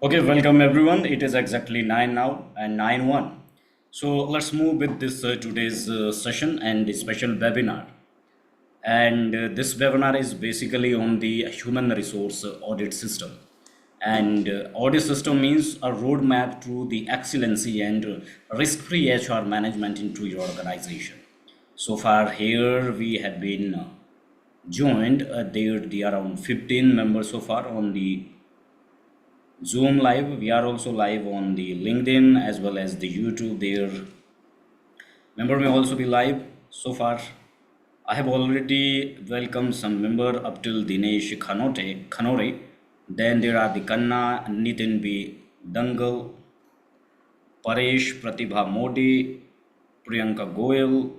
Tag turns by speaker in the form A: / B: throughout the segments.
A: Okay, welcome everyone. It is exactly 9 now and 9:01. So let's move with this today's session and the special webinar. And this webinar is basically on the human resource audit system. And audit system means a roadmap to the excellency and risk-free HR management into your organization. So far here we have been joined, there are around 15 members so far on the Zoom live. We are also live on the LinkedIn as well as the YouTube. There, member may also be live. So far, I have already welcomed some member up till Dinesh Khanore. Then there are the Kanna, Nitin B. Dangal, Paresh Pratibha Modi, Priyanka Goyal,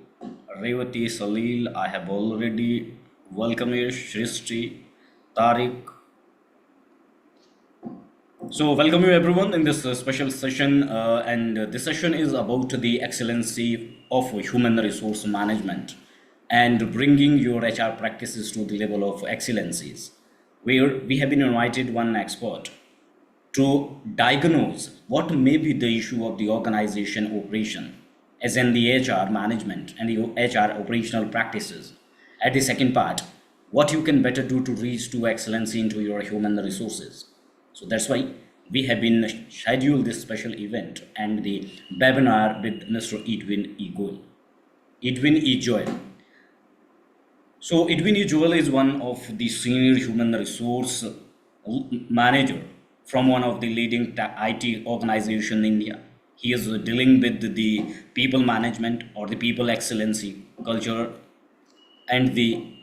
A: Revati Salil. I have already welcomed Shrishti, Tariq, so, welcome you everyone in this special session, and this session is about the excellency of human resource management and bringing your HR practices to the level of excellencies. Where we have been invited one expert to diagnose what may be the issue of the organization operation, as in the HR management and the HR operational practices. At the second part, what you can better do to reach to excellency into your human resources. So that's why we have been scheduled this special event and the webinar with Mr. Edwin E. Goel. Edwin E. Joel. So Edwin E. Joel is one of the senior human resource manager from one of the leading IT organization in India. He is dealing with the people management or the people excellency culture and the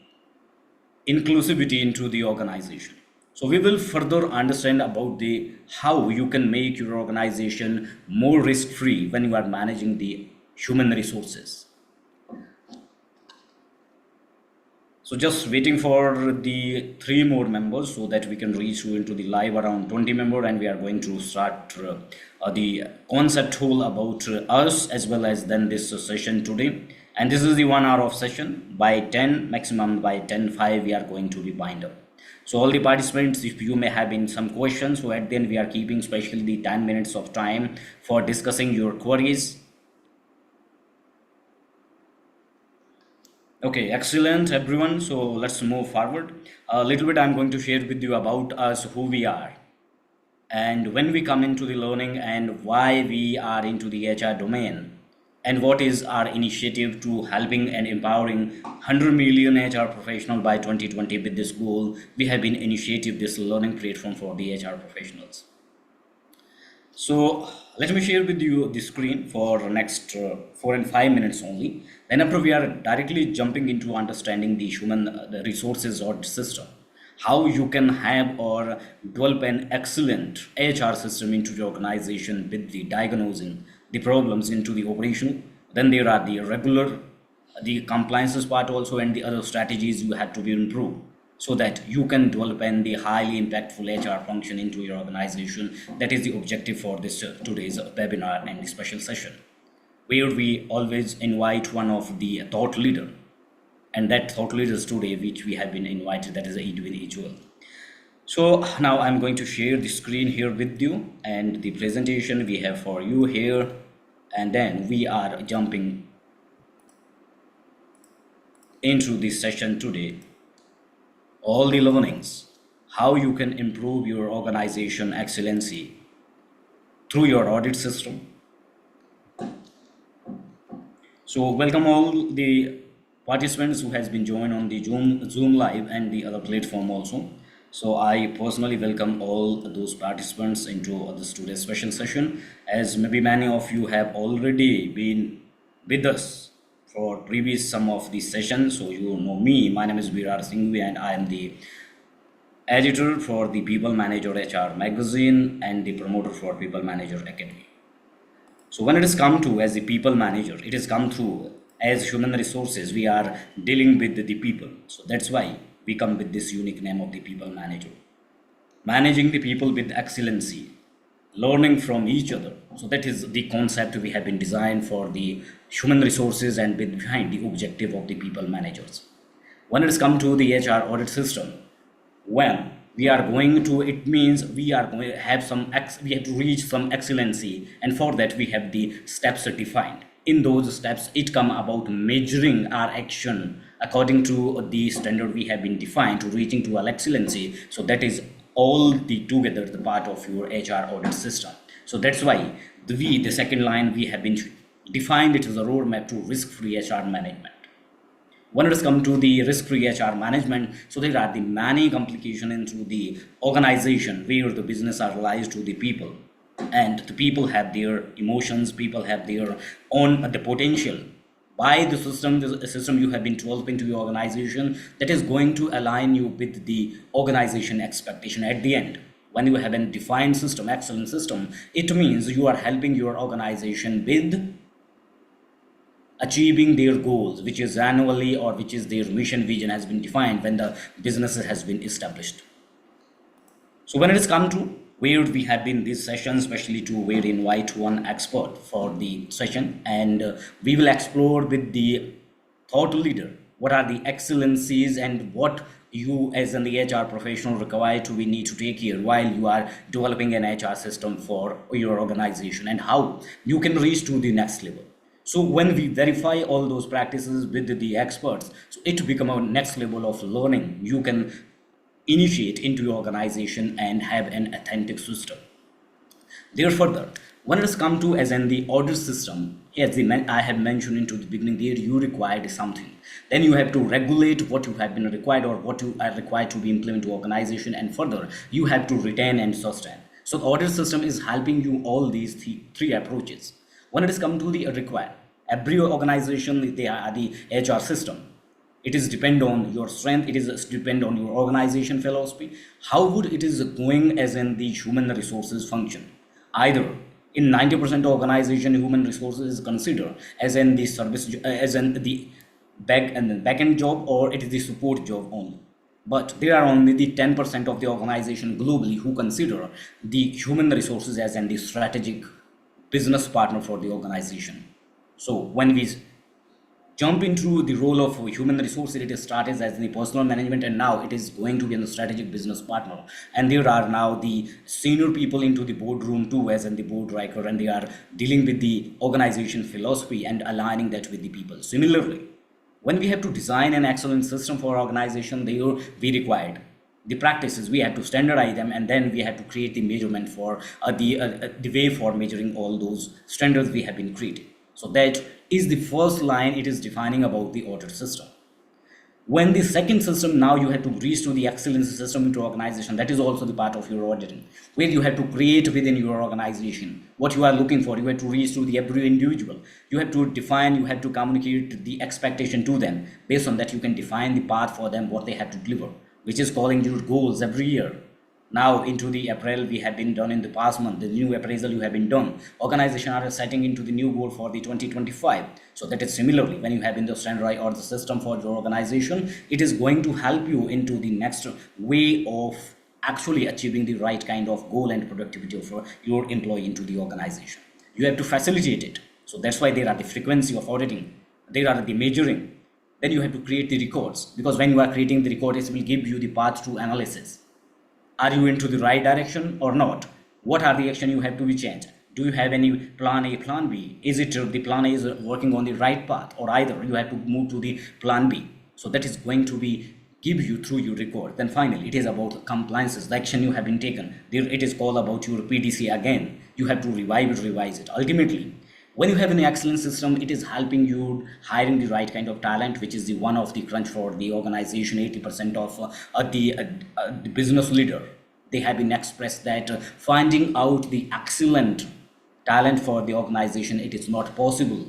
A: inclusivity into the organization. So we will further understand about the how you can make your organization more risk free when you are managing the human resources. So just waiting for the three more members so that we can reach you into the live around 20 member, and we are going to start the concept whole about us as well as then this session today. And this is the 1 hour of session. By 10 maximum by 10:05 we are going to be bind up. So all the participants, if you may have been some questions, so at the end we are keeping specially the 10 minutes of time for discussing your queries. Okay, excellent everyone. So let's move forward. A little bit I'm going to share with you about us, who we are, and when we come into the learning and why we are into the HR domain, and what is our initiative to helping and empowering 100 million HR professional by 2020. With this goal, we have been initiative this learning platform for the HR professionals. So let me share with you the screen for next 4 and 5 minutes only. Then after we are directly jumping into understanding the human the resources or system, how you can have or develop an excellent HR system into your organization with the diagnosing the problems into the operation. Then there are the regular, the compliances part also, and the other strategies you have to be improved so that you can develop and the highly impactful HR function into your organization. That is the objective for this today's webinar and the special session, where we always invite one of the thought leader, and that thought leaders today which we have been invited, that is Edwin E. Joel. So now I'm going to share the screen here with you and the presentation we have for you here, and then we are jumping into this session today. All the learnings, how you can improve your organization excellency through your audit system. So welcome all the participants who has been joined on the Zoom live and the other platform also. So I personally welcome all those participants into this today's special session, as maybe many of you have already been with us for previous some of the sessions. So you know me, my name is Virar Singhvi and I am the editor for the People Manager HR magazine and the promoter for People Manager Academy. So when it is come to as the people manager, it is come through as human resources, we are dealing with the people. So that's why we come with this unique name of the people manager. Managing the people with excellency, learning from each other. So that is the concept we have been designed for the human resources and behind the objective of the people managers. When it is come to the HR audit system, when we are going to, it means we are going to have we have to reach some excellency, and for that we have the steps defined. In those steps it come about measuring our action according to the standard we have been defined to reaching to our excellency. So that is all the together the part of your HR audit system. So that's why the second line we have been defined it as a roadmap to risk-free HR management. When it has come to the risk-free HR management, so there are the many complications into the organization where the business are realized to the people, and the people have their emotions, people have their own the potential. By the system you have been developing to your organization, that is going to align you with the organization expectation at the end. When you have a defined system, excellent system, it means you are helping your organization with achieving their goals, which is annually or which is their mission vision has been defined when the business has been established. So when it is come to where we have been this session, especially to where invite one expert for the session, and we will explore with the thought leader what are the excellencies and what you as an HR professional require to we need to take care while you are developing an HR system for your organization, and how you can reach to the next level. So when we verify all those practices with the experts, so it become a next level of learning you can initiate into your organization and have an authentic system. There further, when it is come to as in the audit system, as I have mentioned into the beginning, there you required something. Then you have to regulate what you have been required or what you are required to be implemented to organization, and further you have to retain and sustain. So the audit system is helping you all these three approaches. When it is come to the required, every organization they are the HR system. It is depend on your strength, it is depend on your organization philosophy, how would it is going as in the human resources function. Either in 90% of organization human resources is considered as in the service as in the back end job, or it is the support job only. But there are only the 10% of the organization globally who consider the human resources as in the strategic business partner for the organization. So when we jump into the role of human resources, it started as the personal management, and now it is going to be a strategic business partner. And there are now the senior people into the boardroom too, as in the board director, and they are dealing with the organization philosophy and aligning that with the people. Similarly, when we have to design an excellent system for organization, they will be required the practices, we have to standardize them, and then we have to create the measurement for the way for measuring all those standards we have been creating. So that is the first line it is defining about the audit system. When the second system, now you have to reach to the excellence system into organization, that is also the part of your auditing, where you have to create within your organization what you are looking for. You have to reach to the every individual, you have to define, you have to communicate the expectation to them. Based on that you can define the path for them what they have to deliver, which is calling your goals every year. Now into the April we have been done in the past month, the new appraisal you have been done. Organization are setting into the new goal for the 2025. So that is similarly when you have in the standard or the system for your organization, it is going to help you into the next way of actually achieving the right kind of goal and productivity for your employee into the organization. You have to facilitate it. So that's why there are the frequency of auditing, there are the measuring. Then you have to create the records, because when you are creating the records, it will give you the path to analysis. Are you into the right direction or not? What are the action you have to be changed? Do you have any plan A, plan B? Is it the plan A is working on the right path, or either you have to move to the plan B? So that is going to be give you through your record. Then finally, it is about compliances, the action you have been taken. There it is called about your PDC again. You have to revive it, revise it. Ultimately, when you have an excellent system, it is helping you hiring the right kind of talent, which is the one of the crunch for the organization. 80% of the business leader, they have been expressed that finding out the excellent talent for the organization, it is not possible.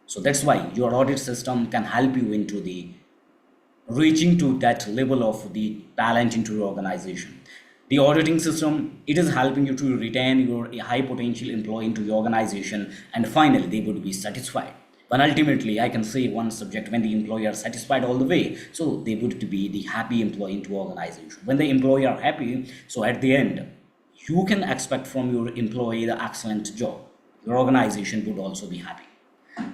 A: So that's why your audit system can help you into the reaching to that level of the talent into your organization. The auditing system, it is helping you to retain your high potential employee into your organization, and finally they would be satisfied. But ultimately, I can say one subject, when the employee are satisfied all the way, so they would be the happy employee into organization. When the employee are happy, so at the end, you can expect from your employee the excellent job. Your organization would also be happy.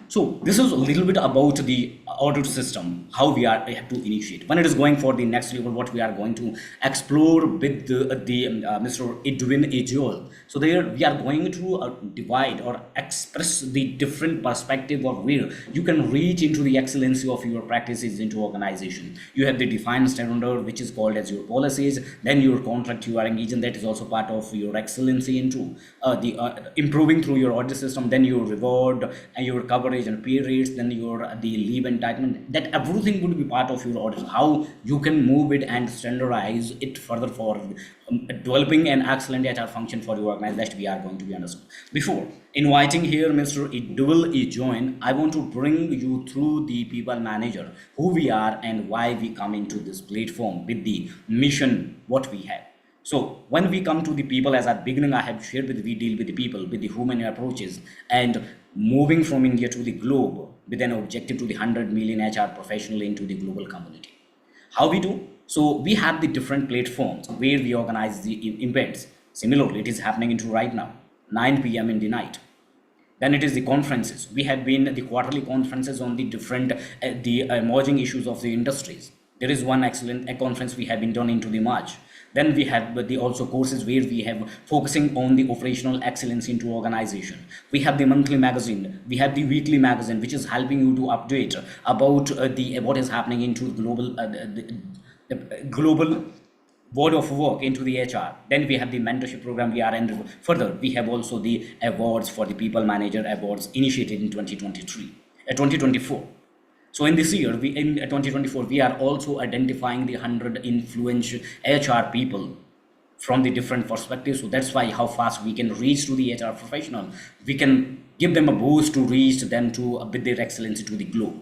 A: So this is a little bit about the audit system, how we have to initiate. When it is going for the next level, what we are going to explore with the Mr. Edwin Ejol. So there we are going to divide or express the different perspective of where you can reach into the excellency of your practices into organization. You have the defined standard, which is called as your policies, then your contract you are engaging, that is also part of your excellency into the improving through your audit system, then your reward and your coverage and pay rates, then your the leave entitlement, that everything would be part of your audit. How you can move it and standardize it further for developing an excellent HR function for your organization, that we are going to be understood. Before inviting here Mr. Idul E join, I want to bring you through the people manager, who we are and why we come into this platform with the mission what we have. So when we come to the people, as at beginning I have shared with, we deal with the people with the human approaches and moving from India to the globe with an objective to the 100 million HR professional into the global community. How we do? So we have the different platforms where we organize the events. Similarly, it is happening into right now, 9 p.m. in the night. Then it is the conferences. We have been the quarterly conferences on the different the emerging issues of the industries. There is one excellent conference we have been done into the March. Then we have the also courses where we have focusing on the operational excellence into organization. We have the monthly magazine. We have the weekly magazine, which is helping you to update about the what is happening into global the global board of work into the HR. Then we have the mentorship program we are in. Further, we have also the awards for the people manager awards initiated in 2024. So in this year, we in 2024, we are also identifying the 100 influential HR people from the different perspectives. So that's why how fast we can reach to the HR professional. We can give them a boost to reach them to with their excellence to the globe.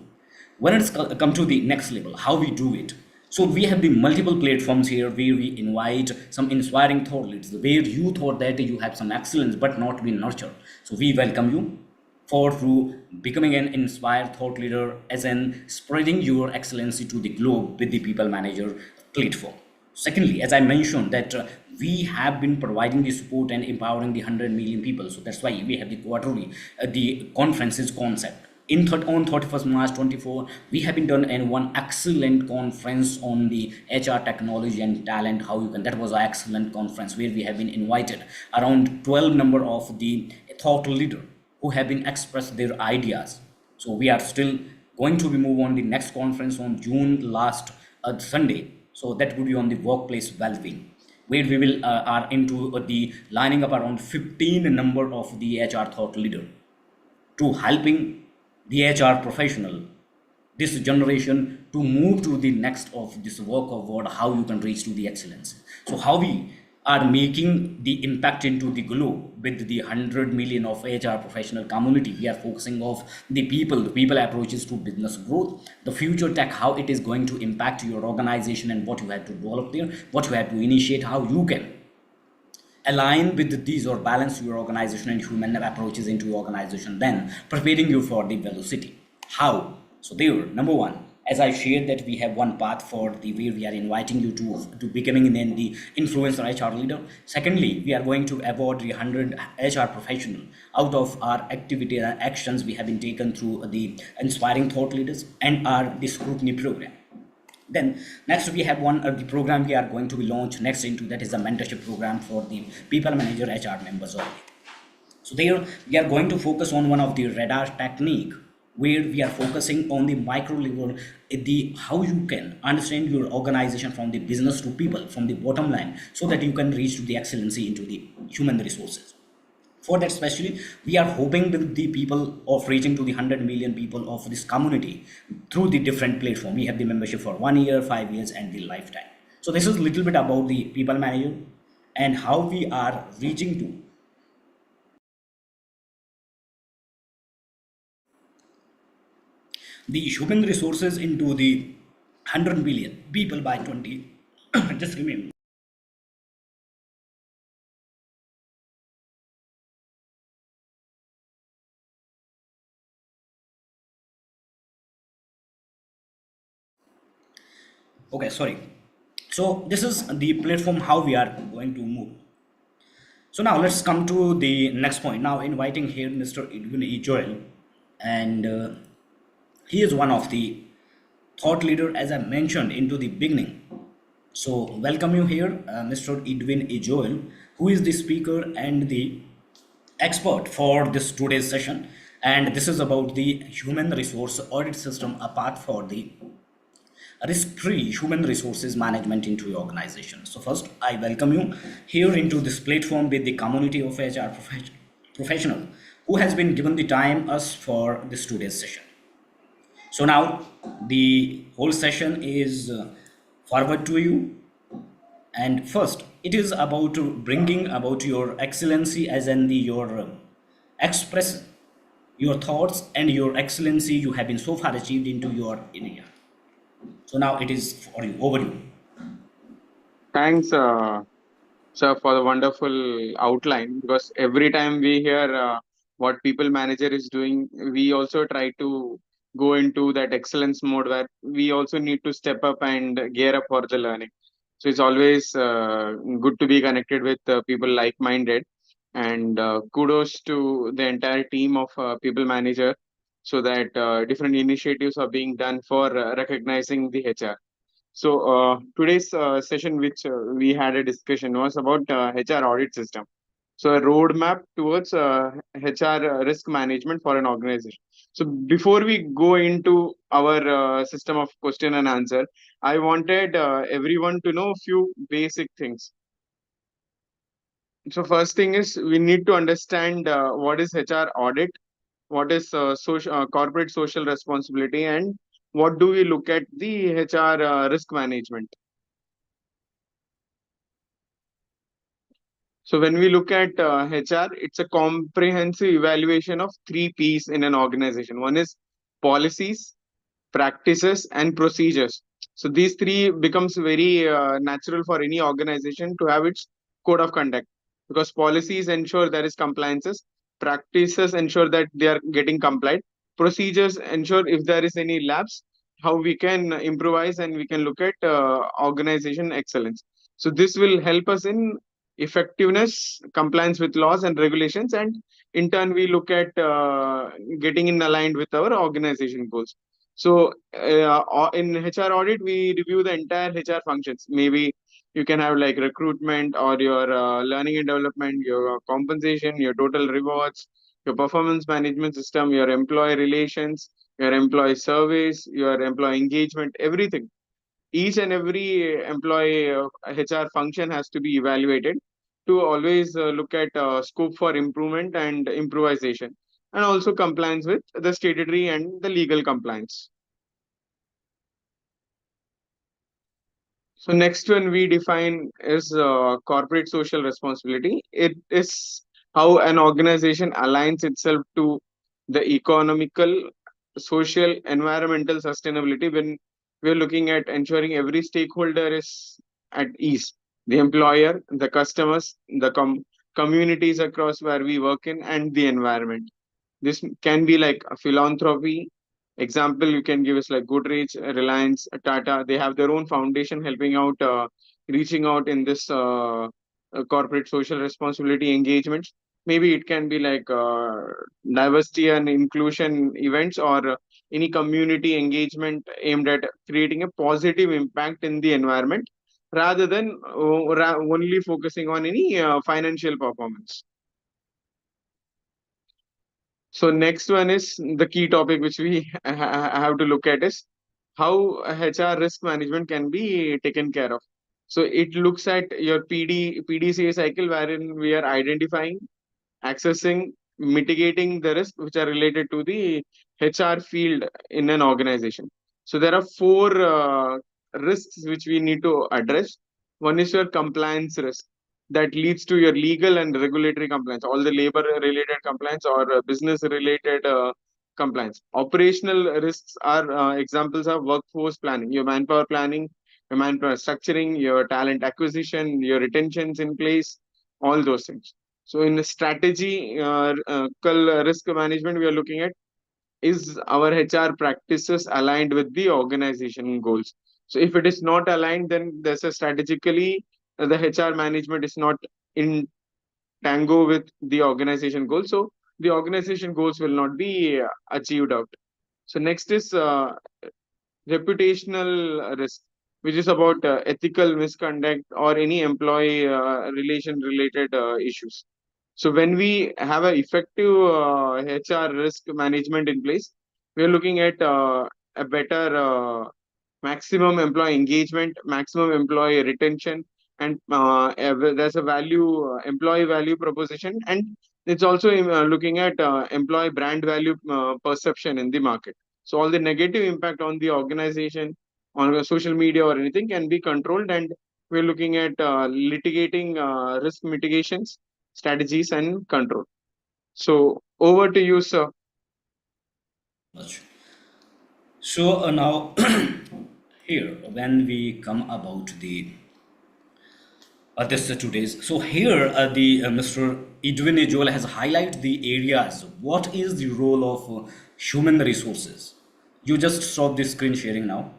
A: When it's come to the next level, how we do it. So we have the multiple platforms here where we invite some inspiring thought leaders, where you thought that you have some excellence but not been nurtured. So we welcome you for through becoming an inspired thought leader as in spreading your excellency to the globe with the people manager platform. Secondly, as I mentioned that we have been providing the support and empowering the 100 million people. So that's why we have the quarterly the conferences concept on 31st March 24. We have been done in one excellent conference on the HR technology and talent, how you can, that was an excellent conference where we have been invited around 12 number of the thought leader who have been expressed their ideas. So we are still going to be move on the next conference on June last Sunday. So that would be on the workplace well-being, where we will are into the lining up around 15 number of the HR thought leader to helping the HR professional, this generation, to move to the next of this work of what how you can reach to the excellence. So how we are making the impact into the globe with the 100 million of HR professional community. We are focusing of the people approaches to business growth, the future tech, how it is going to impact your organization and what you have to develop there, what you have to initiate, how you can align with these or balance your organization and human approaches into your organization, then preparing you for the velocity. How? So there, number one, as I shared that we have one path for the way we are inviting you to becoming then the influencer HR leader. Secondly, we are going to award the 100 HR professional out of our activity and actions we have been taken through the inspiring thought leaders and our the scrutiny program. Then next we have one the program we are going to be launched next into, that is a mentorship program for the people manager HR members only. So there we are going to focus on one of the radar technique, where we are focusing on the micro level, the how you can understand your organization from the business to people, from the bottom line, so that you can reach to the excellency into the human resources. For that, especially, we are hoping with the people of reaching to the 100 million people of this community through the different platform. We have the membership for 1 year, 5 years, and the lifetime. So this is a little bit about the people manager and how we are reaching to the human resources into the 100 billion people by 20. Just remember. Okay, sorry. So this is the platform how we are going to move. So now let's come to the next point. Now inviting here Mr. Edwin E. Joel. and he is one of the thought leader, as I mentioned into the beginning. So welcome you here, Mr. Edwin Ejoel, who is the speaker and the expert for this today's session. And this is about the human resource audit system, a path for the risk-free human resources management into your organization. So first, I welcome you here into this platform with the community of HR professional who has been given the time us for this today's session. So now the whole session is forward to you. And first, it is about bringing about your excellency as in the your express your thoughts and your excellency you have been so far achieved into your area. So now it is for you, over you.
B: Thanks, sir, for the wonderful outline. Because every time we hear what people manager is doing, we also try to go into that excellence mode where we also need to step up and gear up for the learning. So it's always good to be connected with people like-minded. And kudos to the entire team of people manager, so that different initiatives are being done for recognizing the HR. So today's session, which we had a discussion, was about HR audit system. So a roadmap towards HR risk management for an organization. So before we go into our system of question and answer, I wanted everyone to know a few basic things. So first thing is we need to understand what is HR audit, what is corporate social responsibility, and what do we look at the HR risk management. So when we look at HR, it's a comprehensive evaluation of three P's in an organization. One is policies, practices, and procedures. So these three becomes very natural for any organization to have its code of conduct, because policies ensure there is compliances, practices ensure that they are getting complied, procedures ensure if there is any lapse, how we can improvise and we can look at organization excellence. So this will help us in effectiveness, compliance with laws and regulations, and in turn we look at getting in aligned with our organization goals. So in HR audit, we review the entire HR functions. Maybe you can have like recruitment or your learning and development, your compensation, your total rewards, your performance management system, your employee relations, your employee surveys, your employee engagement, everything. Each and every employee HR function has to be evaluated to always look at scope for improvement and improvisation, and also compliance with the statutory and the legal compliance. So next one we define is corporate social responsibility. It is how an organization aligns itself to the economical, social, environmental sustainability when we're looking at ensuring every stakeholder is at ease. The employer, the customers, the communities across where we work in, and the environment. This can be like a philanthropy. Example you can give is like Goodreads, Reliance, Tata. They have their own foundation helping out, reaching out in this corporate social responsibility engagements. Maybe it can be like diversity and inclusion events, or any community engagement aimed at creating a positive impact in the environment, rather than only focusing on any financial performance. So next one is the key topic which we have to look at is how HR risk management can be taken care of. So it looks at your PDCA cycle, wherein we are identifying, accessing, mitigating the risks which are related to the HR field in an organization. So there are four risks which we need to address. One is your compliance risk, that leads to your legal and regulatory compliance, all the labor related compliance or business related compliance. Operational risks are examples of workforce planning, your manpower planning, your manpower structuring, your talent acquisition, your retentions in place, all those things. So in the strategy risk management, we are looking at, is our HR practices aligned with the organization goals? So if it is not aligned, then there's a strategically the HR management is not in tango with the organization goals. So the organization goals will not be achieved out. So next is reputational risk, which is about ethical misconduct or any employee relation related issues. So when we have an effective HR risk management in place, we are looking at a better maximum employee engagement, maximum employee retention, and there's a value employee value proposition, and it's also looking at employee brand value perception in the market. So all the negative impact on the organization, on social media or anything can be controlled, and we're looking at litigating risk mitigations, strategies, and control. So over to you, sir.
A: Much. So now here when we come about the this today's so here the Mr. Edwin Joel has highlighted the areas. What is the role of human resources? You just stop the screen sharing now.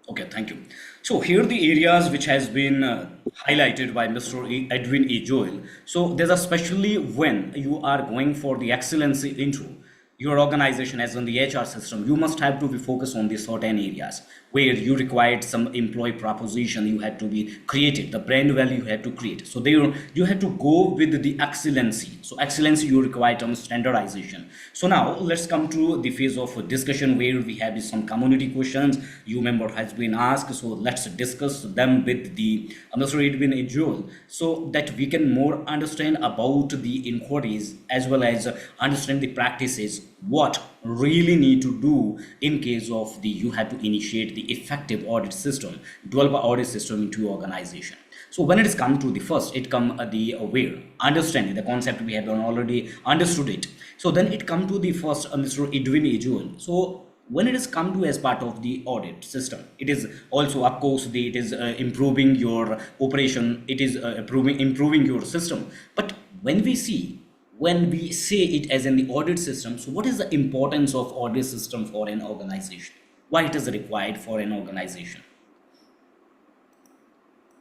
A: Okay, thank you. So here the areas which has been highlighted by Mr. Edwin E. Joel. So there's especially when you are going for the excellency into your organization as in the HR system, you must have to be focused on the certain areas where you required some employee proposition you had to be created, the brand value you had to create. So there you had to go with the excellency. So excellency you require some standardization. So now let's come to the phase of discussion where we have some community questions you member has been asked. So let's discuss them with the Mr. Edwin Joel so that we can more understand about the inquiries as well as understand the practices what really need to do in case of the you have to initiate the effective audit system, develop an audit system into your organization. So when it is come to the first, it come the aware, understanding the concept we have already understood it. So then it come to the first, Mr. Edwin Joel. So when it is come to as part of the audit system, it is also of course the it is improving your operation, it is improving your system. But when we see when we say it as in the audit system, so what is the importance of audit system for an organization? Why it is required for an organization?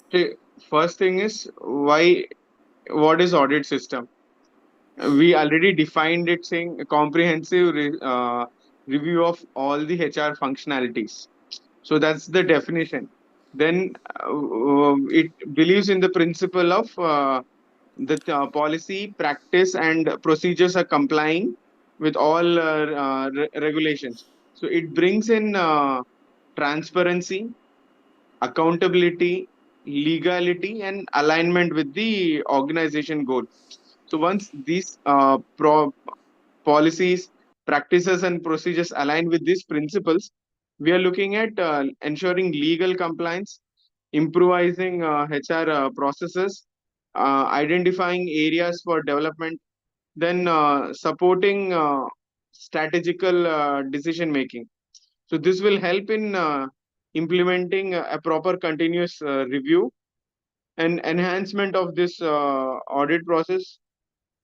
B: Okay, first thing is why, what is audit system? We already defined it saying a comprehensive review of all the HR functionalities. So that's the definition. Then it believes in the principle of that policy, practice, and procedures are complying with all regulations. So it brings in transparency, accountability, legality, and alignment with the organization goal. So once these policies, practices, and procedures align with these principles, we are looking at ensuring legal compliance, improvising HR processes, identifying areas for development, then supporting strategical decision making. So this will help in implementing a proper continuous review and enhancement of this audit process.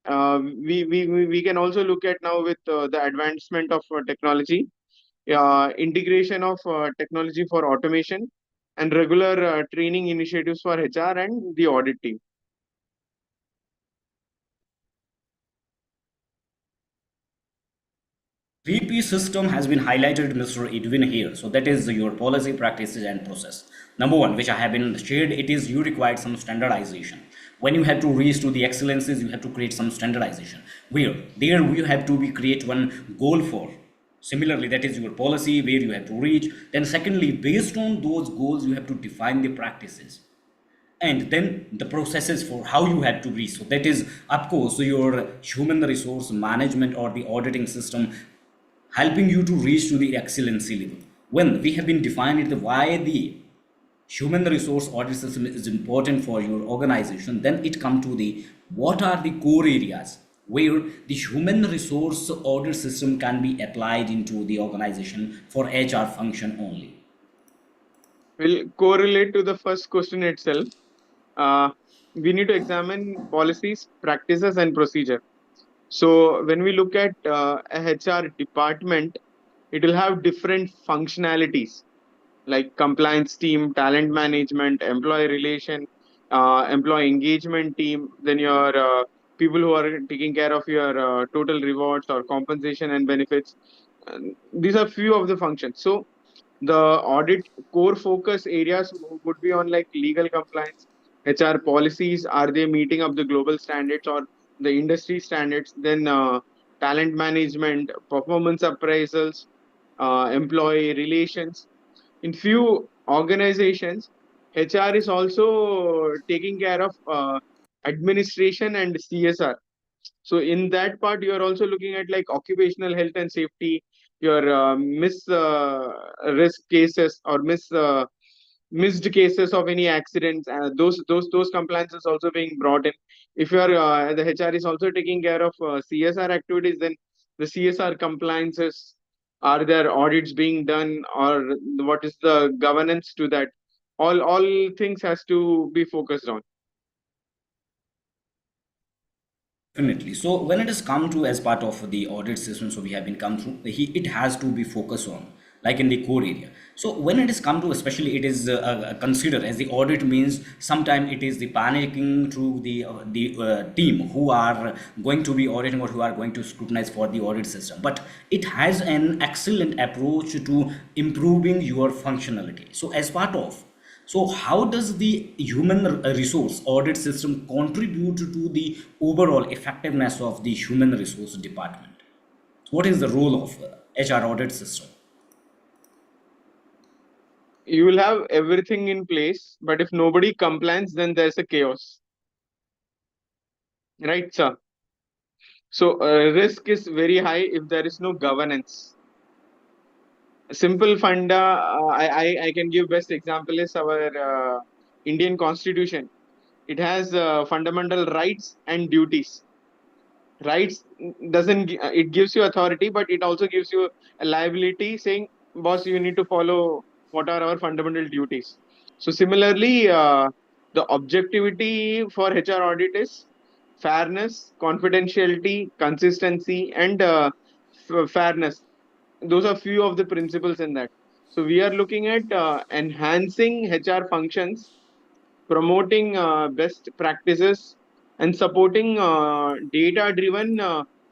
B: We can also look at now with the advancement of technology, integration of technology for automation, and regular training initiatives for HR and the audit team.
A: VP system has been highlighted, Mr. Edwin here. So that is your policy, practices, and process. Number one, which I have been shared, it is you required some standardization. When you have to reach to the excellences, you have to create some standardization. Where there you have to be create one goal for. Similarly, that is your policy where you have to reach. Then secondly, based on those goals, you have to define the practices and then the processes for how you have to reach. So that is of course your human resource management or the auditing system helping you to reach to the excellency level. When we have been defined it, why the human resource audit system is important for your organization, then it come to the what are the core areas where the human resource audit system can be applied into the organization for HR function only.
B: Will correlate to the first question itself. Uh, we need to examine policies, practices, and procedure. So when we look at a HR department, it will have different functionalities like compliance team, talent management, employee relation, employee engagement team, then your people who are taking care of your total rewards or compensation and benefits. These are few of the functions. So the audit core focus areas would be on like legal compliance, HR policies, are they meeting up the global standards or the industry standards? Then talent management, performance appraisals, employee relations. In few organizations, HR is also taking care of administration and CSR. So in that part, you are also looking at like occupational health and safety, your miss risk cases or missed cases of any accidents. Those compliances also being brought in. If you are the HR is also taking care of CSR activities, then the CSR compliances, are there audits being done, or what is the governance to that? All things has to be focused on.
A: Definitely. So when it has come to as part of the audit system, so we have been come through, it has to be focused on, like in the core area. So when it has come to, especially it is considered as the audit means, sometime it is the panicking through the team who are going to be auditing or who are going to scrutinize for the audit system. But it has an excellent approach to improving your functionality. So as part of, so, how does the human resource audit system contribute to the overall effectiveness of the human resource department? What is the role of HR audit system?
B: You will have everything in place, but if nobody complies, then there's a chaos, right, sir? So risk is very high if there is no governance. A simple funda, I can give best example is our Indian Constitution. It has fundamental rights and duties. Rights doesn't it gives you authority, but it also gives you a liability, saying, boss, you need to follow what are our fundamental duties. So similarly, the objectivity for HR audit is fairness, confidentiality, consistency, and fairness. Those are few of the principles in that. So we are looking at enhancing HR functions, promoting best practices, and supporting data driven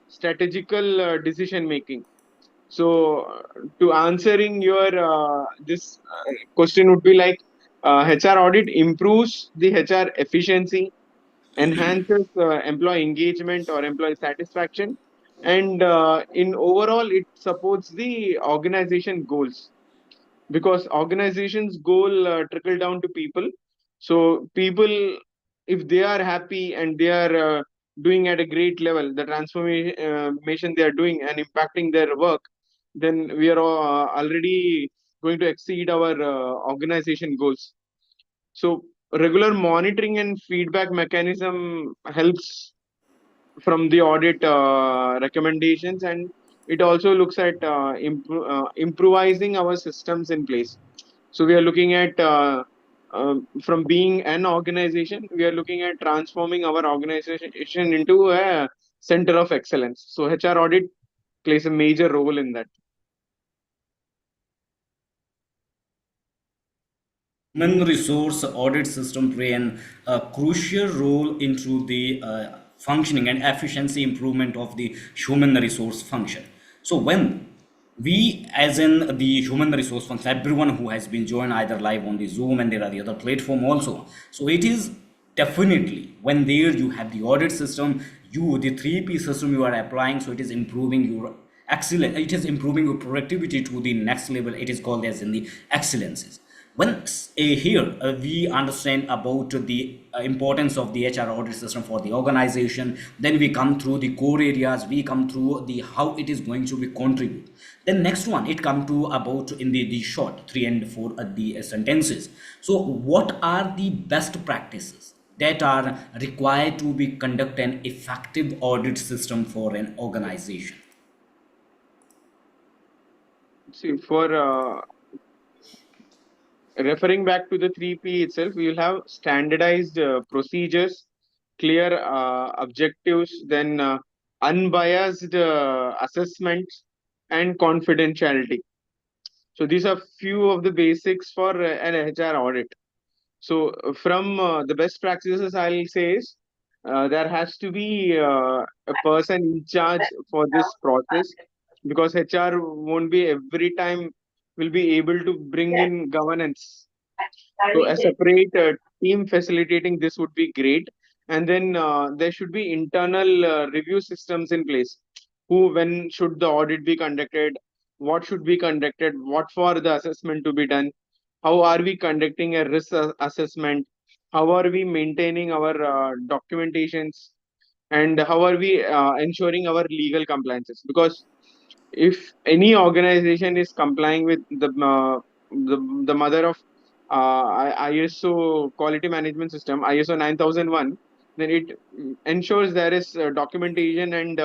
B: strategical decision making. So to answering your this question would be like, HR audit improves the HR efficiency, enhances employee engagement or employee satisfaction, and in overall it supports the organization goals, because organizations goal trickle down to people. So people, if they are happy and they are doing at a great level the transformation they are doing and impacting their work, then we are already going to exceed our organization goals. So regular monitoring and feedback mechanism helps from the audit recommendations, and it also looks at improvising our systems in place. So we are looking at from being an organization, we are looking at transforming our organization into a center of excellence. So HR audit plays a major role in that.
A: Human resource audit system play an crucial role into the functioning and efficiency improvement of the human resource function. So when we, as in the human resource function, everyone who has been joined either live on the Zoom and there are the other platform also. So it is definitely when there you have the audit system, you the 3P system you are applying, so it is improving your excellent, it is improving your productivity to the next level. It is called as in the excellences. Once here we understand about the importance of the HR audit system for the organization, then we come through the core areas, we come through the how it is going to be contribute. Then next one, it come to about in the short 3 and 4 the sentences. So what are the best practices that are required to be conduct an effective audit system for an organization?
B: See, for referring back to the 3P itself, we will have standardized procedures, clear objectives, then unbiased assessments, and confidentiality. So these are few of the basics for an HR audit. So from the best practices, I'll say is there has to be a person in charge for this process, because HR won't be every time will be able to bring in governance. So a separate team facilitating this would be great. And then there should be internal review systems in place. Who, when should the audit be conducted? What should be conducted? What for the assessment to be done? How are we conducting a risk assessment? How are we maintaining our documentations? And how are we ensuring our legal compliances? Because if any organization is complying with the mother of ISO quality management system, ISO 9001, then it ensures there is documentation and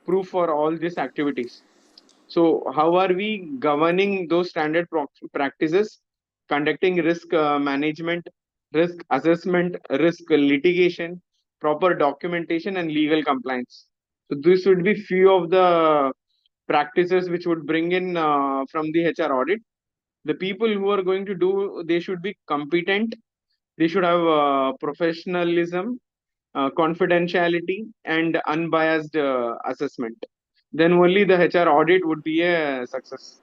B: proof for all these activities. So how are we governing those standard practices, conducting risk management, risk assessment, risk litigation, proper documentation, and legal compliance? So this would be few of the practices which would bring in from the HR audit. The people who are going to do, they should be competent. They should have professionalism, confidentiality, and unbiased assessment. Then only the HR audit would be a success.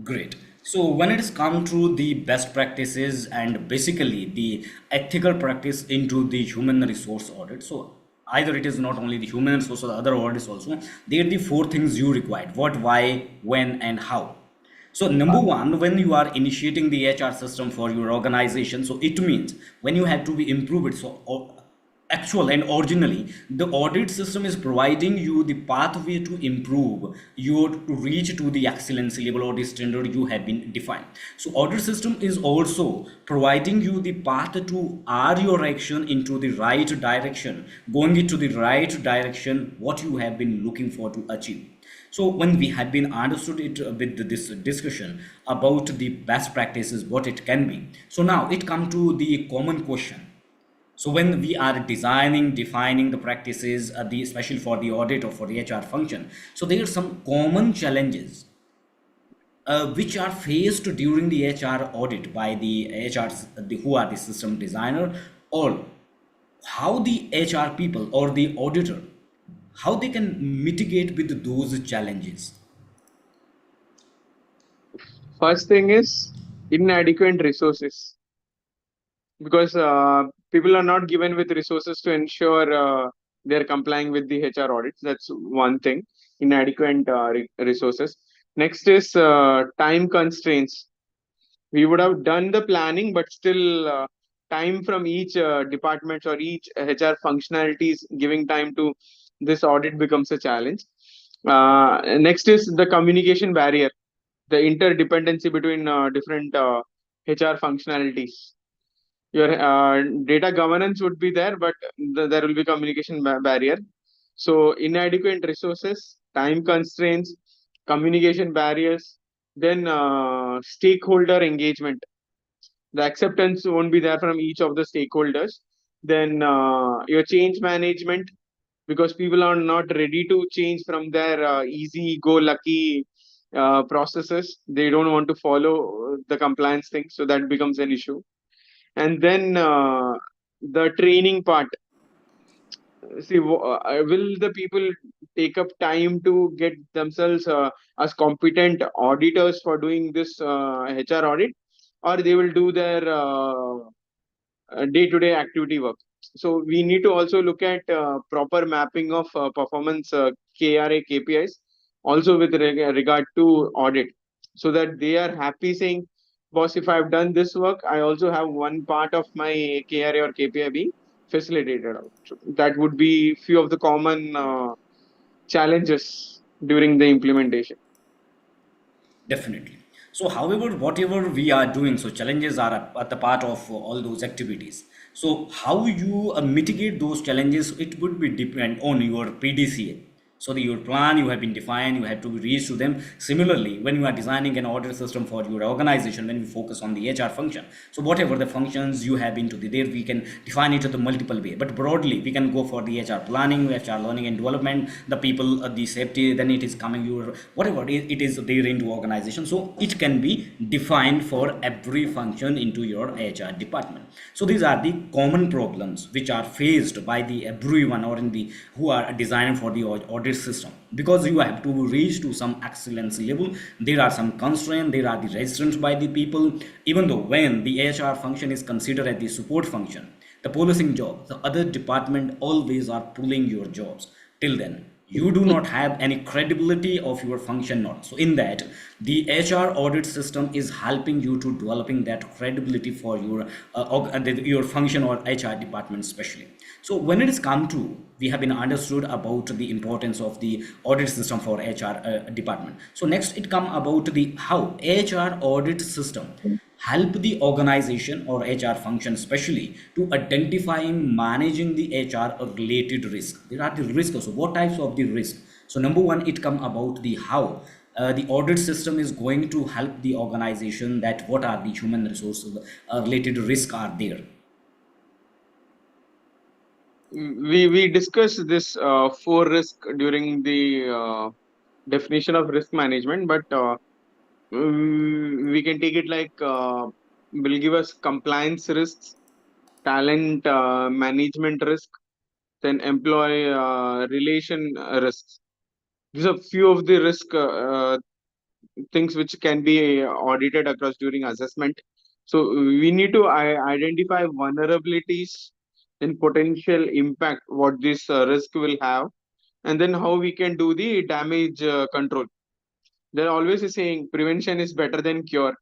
A: Great. So when it is come to the best practices and basically the ethical practice into the human resource audit, so either it is not only the human resource or the other audits also, they are the four things you required: what, why, when, and how. So number one, when you are initiating the HR system for your organization, so it means when you have to be improved. So actual and originally the audit system is providing you the pathway to improve your to reach to the excellence level or the standard you have been defined. So audit system is also providing you the path to are your action into the right direction, going into the right direction what you have been looking for to achieve. So when we had been understood it with this discussion about the best practices what it can be, so now it come to the common question. So when we are designing, defining the practices, especially for the audit or for the HR function, so there are some common challenges which are faced during the HR audit by the HRs, who are the system designer, or how the HR people or the auditor, how they can mitigate with those challenges.
B: First thing is inadequate resources, because people are not given with resources to ensure they're complying with the HR audits. That's one thing, inadequate resources. Next is time constraints. We would have done the planning, but still time from each department or each HR functionalities giving time to this audit becomes a challenge. Next is the communication barrier, the interdependency between different HR functionalities. Your data governance would be there, but there will be communication barrier. So inadequate resources, time constraints, communication barriers, then stakeholder engagement. The acceptance won't be there from each of the stakeholders. Then your change management, because people are not ready to change from their easy go lucky processes. They don't want to follow the compliance thing, so that becomes an issue. And then the training part. See, will the people take up time to get themselves as competent auditors for doing this HR audit, or they will do their day-to-day activity work? So we need to also look at proper mapping of performance KRA KPIs, also with regard to audit, so that they are happy saying, boss, if I've done this work, I also have one part of my KRA or KPI being facilitated out. So that would be few of the common challenges during the implementation.
A: Definitely. So, however, whatever we are doing, so challenges are at the part of all those activities. So, how you mitigate those challenges, it would be depend on your PDCA. So your plan you have been defined, you have to reach to them. Similarly, when you are designing an audit system for your organization, when we focus on the HR function, so whatever the functions you have been to the there, we can define it to the multiple way. But broadly, we can go for the HR planning, HR learning and development, the people, the safety. Then it is coming your whatever it is there into organization. So it can be defined for every function into your HR department. So these are the common problems which are faced by the everyone or in the who are designing for the audit system, because you have to reach to some excellence level. There are some constraints, there are the resistance by the people. Even though when the HR function is considered as the support function, the policing job, the other department always are pulling your jobs. Till then you do not have any credibility of your function not. So in that, the HR audit system is helping you to developing that credibility for your your function or HR department especially. So when it is come to, we have been understood about the importance of the audit system for HR department. So next it come about the how HR audit system help the organization or HR function especially to identifying managing the HR related risk. There are the risks. So what types of the risk? So number one, it come about the how the audit system is going to help the organization, that what are the human resources related risk are there.
B: We discussed this four risk during the definition of risk management, but we can take it like will give us compliance risks, talent management risk, then employee relation risks. These are few of the risk things which can be audited across during assessment. So we need to identify vulnerabilities and potential impact what this risk will have, and then how we can do the damage control. They're always saying prevention is better than cure.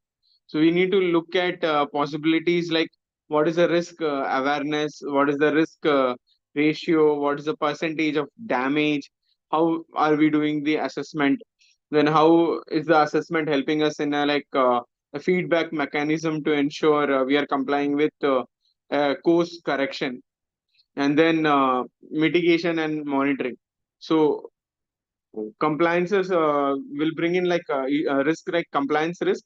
B: So we need to look at possibilities like what is the risk awareness, what is the risk ratio, what is the percentage of damage, how are we doing the assessment, then how is the assessment helping us in a feedback mechanism to ensure we are complying with course correction, and then mitigation and monitoring. So compliances will bring in like risk like compliance risk,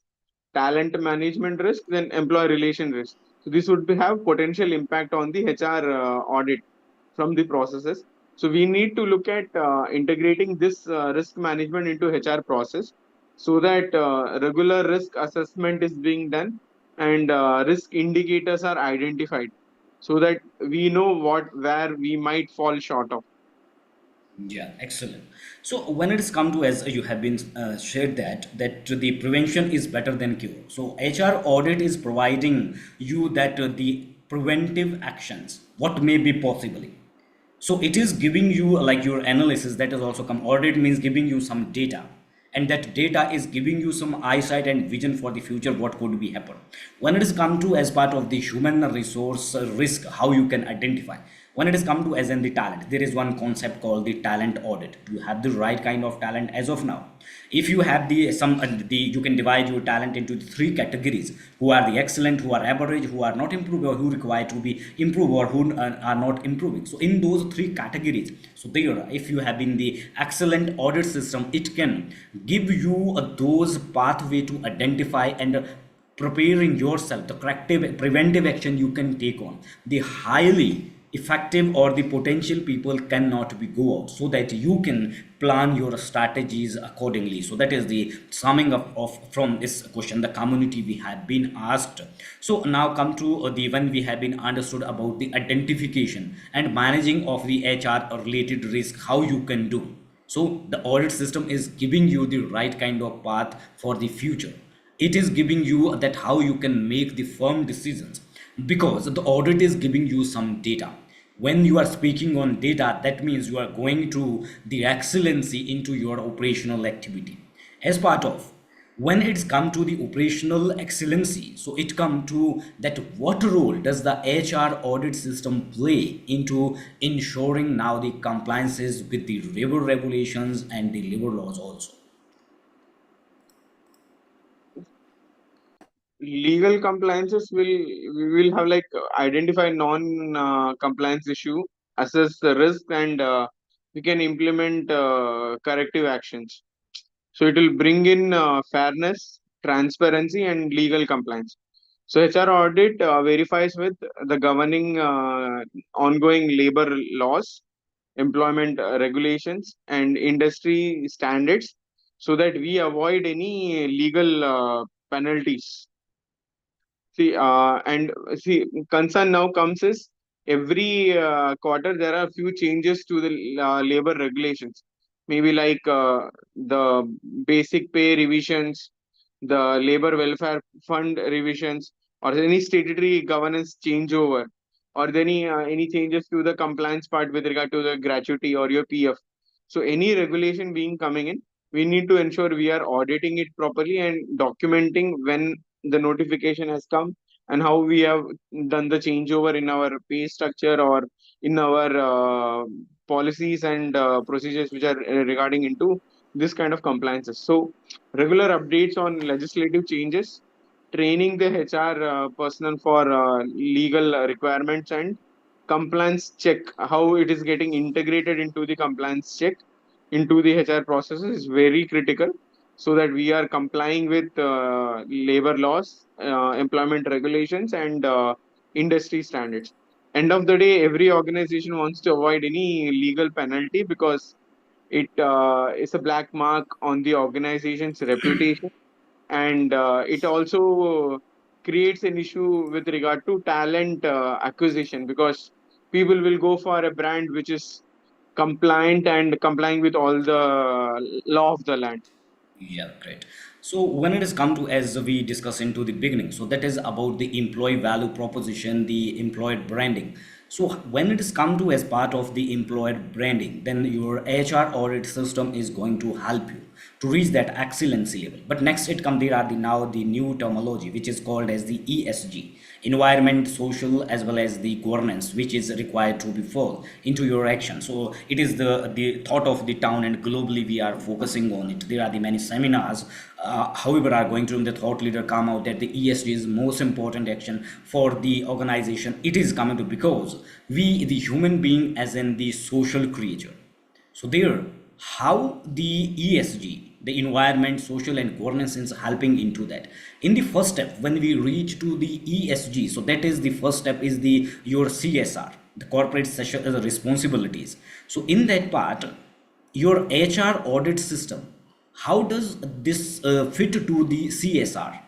B: talent management risk, then employee relation risk. So this would have potential impact on the HR audit from the processes. So we need to look at integrating this risk management into HR process so that regular risk assessment is being done and risk indicators are identified so that we know what where we might fall short of.
A: Yeah, excellent. So when it is come to, as you have been shared that the prevention is better than cure. So HR audit is providing you that the preventive actions, what may be possibly. So it is giving you like your analysis, that is also come. Audit means giving you some data, and that data is giving you some eyesight and vision for the future what could be happen. When it is come to as part of the human resource risk, how you can identify. When it is come to as in the talent, there is one concept called the talent audit. Do you have the right kind of talent as of now? If you have the some the you can divide your talent into three categories: who are the excellent, who are average, who are not improved, or who require to be improved, or who are not improving. So in those three categories, so there, if you have in the excellent audit system, it can give you those pathway to identify and preparing yourself, the corrective preventive action you can take on. The highly effective or the potential people cannot be go out, so that you can plan your strategies accordingly. So that is the summing up of from this question, the community we have been asked. So now come to the when we have been understood about the identification and managing of the HR related risk, how you can do. So the audit system is giving you the right kind of path for the future. It is giving you that how you can make the firm decisions, because the audit is giving you some data. When you are speaking on data, that means you are going to the excellency into your operational activity. As part of, when it's come to the operational excellency, so it come to that what role does the HR audit system play into ensuring now the compliances with the labor regulations and the labor laws also.
B: Legal compliances will we will have like identify non compliance issue, assess the risk, and we can implement corrective actions. So it will bring in fairness, transparency, and legal compliance. So HR audit verifies with the governing ongoing labor laws, employment regulations, and industry standards, so that we avoid any legal penalties. See, concern now comes is every quarter there are few changes to the labor regulations. Maybe like the basic pay revisions, the labor welfare fund revisions, or any statutory governance changeover, or any changes to the compliance part with regard to the gratuity or your PF. So any regulation being coming in, we need to ensure we are auditing it properly and documenting when the notification has come and how we have done the changeover in our pay structure or in our policies and procedures which are regarding into this kind of compliances. So regular updates on legislative changes, training the HR personnel for legal requirements, and compliance check, how it is getting integrated into the compliance check into the HR processes is very critical, so that we are complying with labor laws, employment regulations, and industry standards. End of the day, every organization wants to avoid any legal penalty because it is a black mark on the organization's reputation, and it also creates an issue with regard to talent acquisition, because people will go for a brand which is compliant and complying with all the law of the land.
A: Yeah, great. So when it is come to, as we discussed into the beginning, so that is about the employee value proposition, the employer branding. So when it is come to as part of the employer branding, then your HR audit system is going to help you to reach that excellency level. But next it come, there are the now the new terminology which is called as the ESG, environment, social, as well as the governance, which is required to be fall into your action. So it is the thought of the town, and globally we are focusing on it. There are the many seminars, however, are going to, the thought leader come out that the ESG is most important action for the organization. It is coming to because we the human being as in the social creature. So there, how the ESG, the environment, social, and governance is helping into that. In the first step, when we reach to the ESG, so that is the first step is the your CSR, the corporate social responsibilities. So in that part, your HR audit system, how does this fit to the CSR?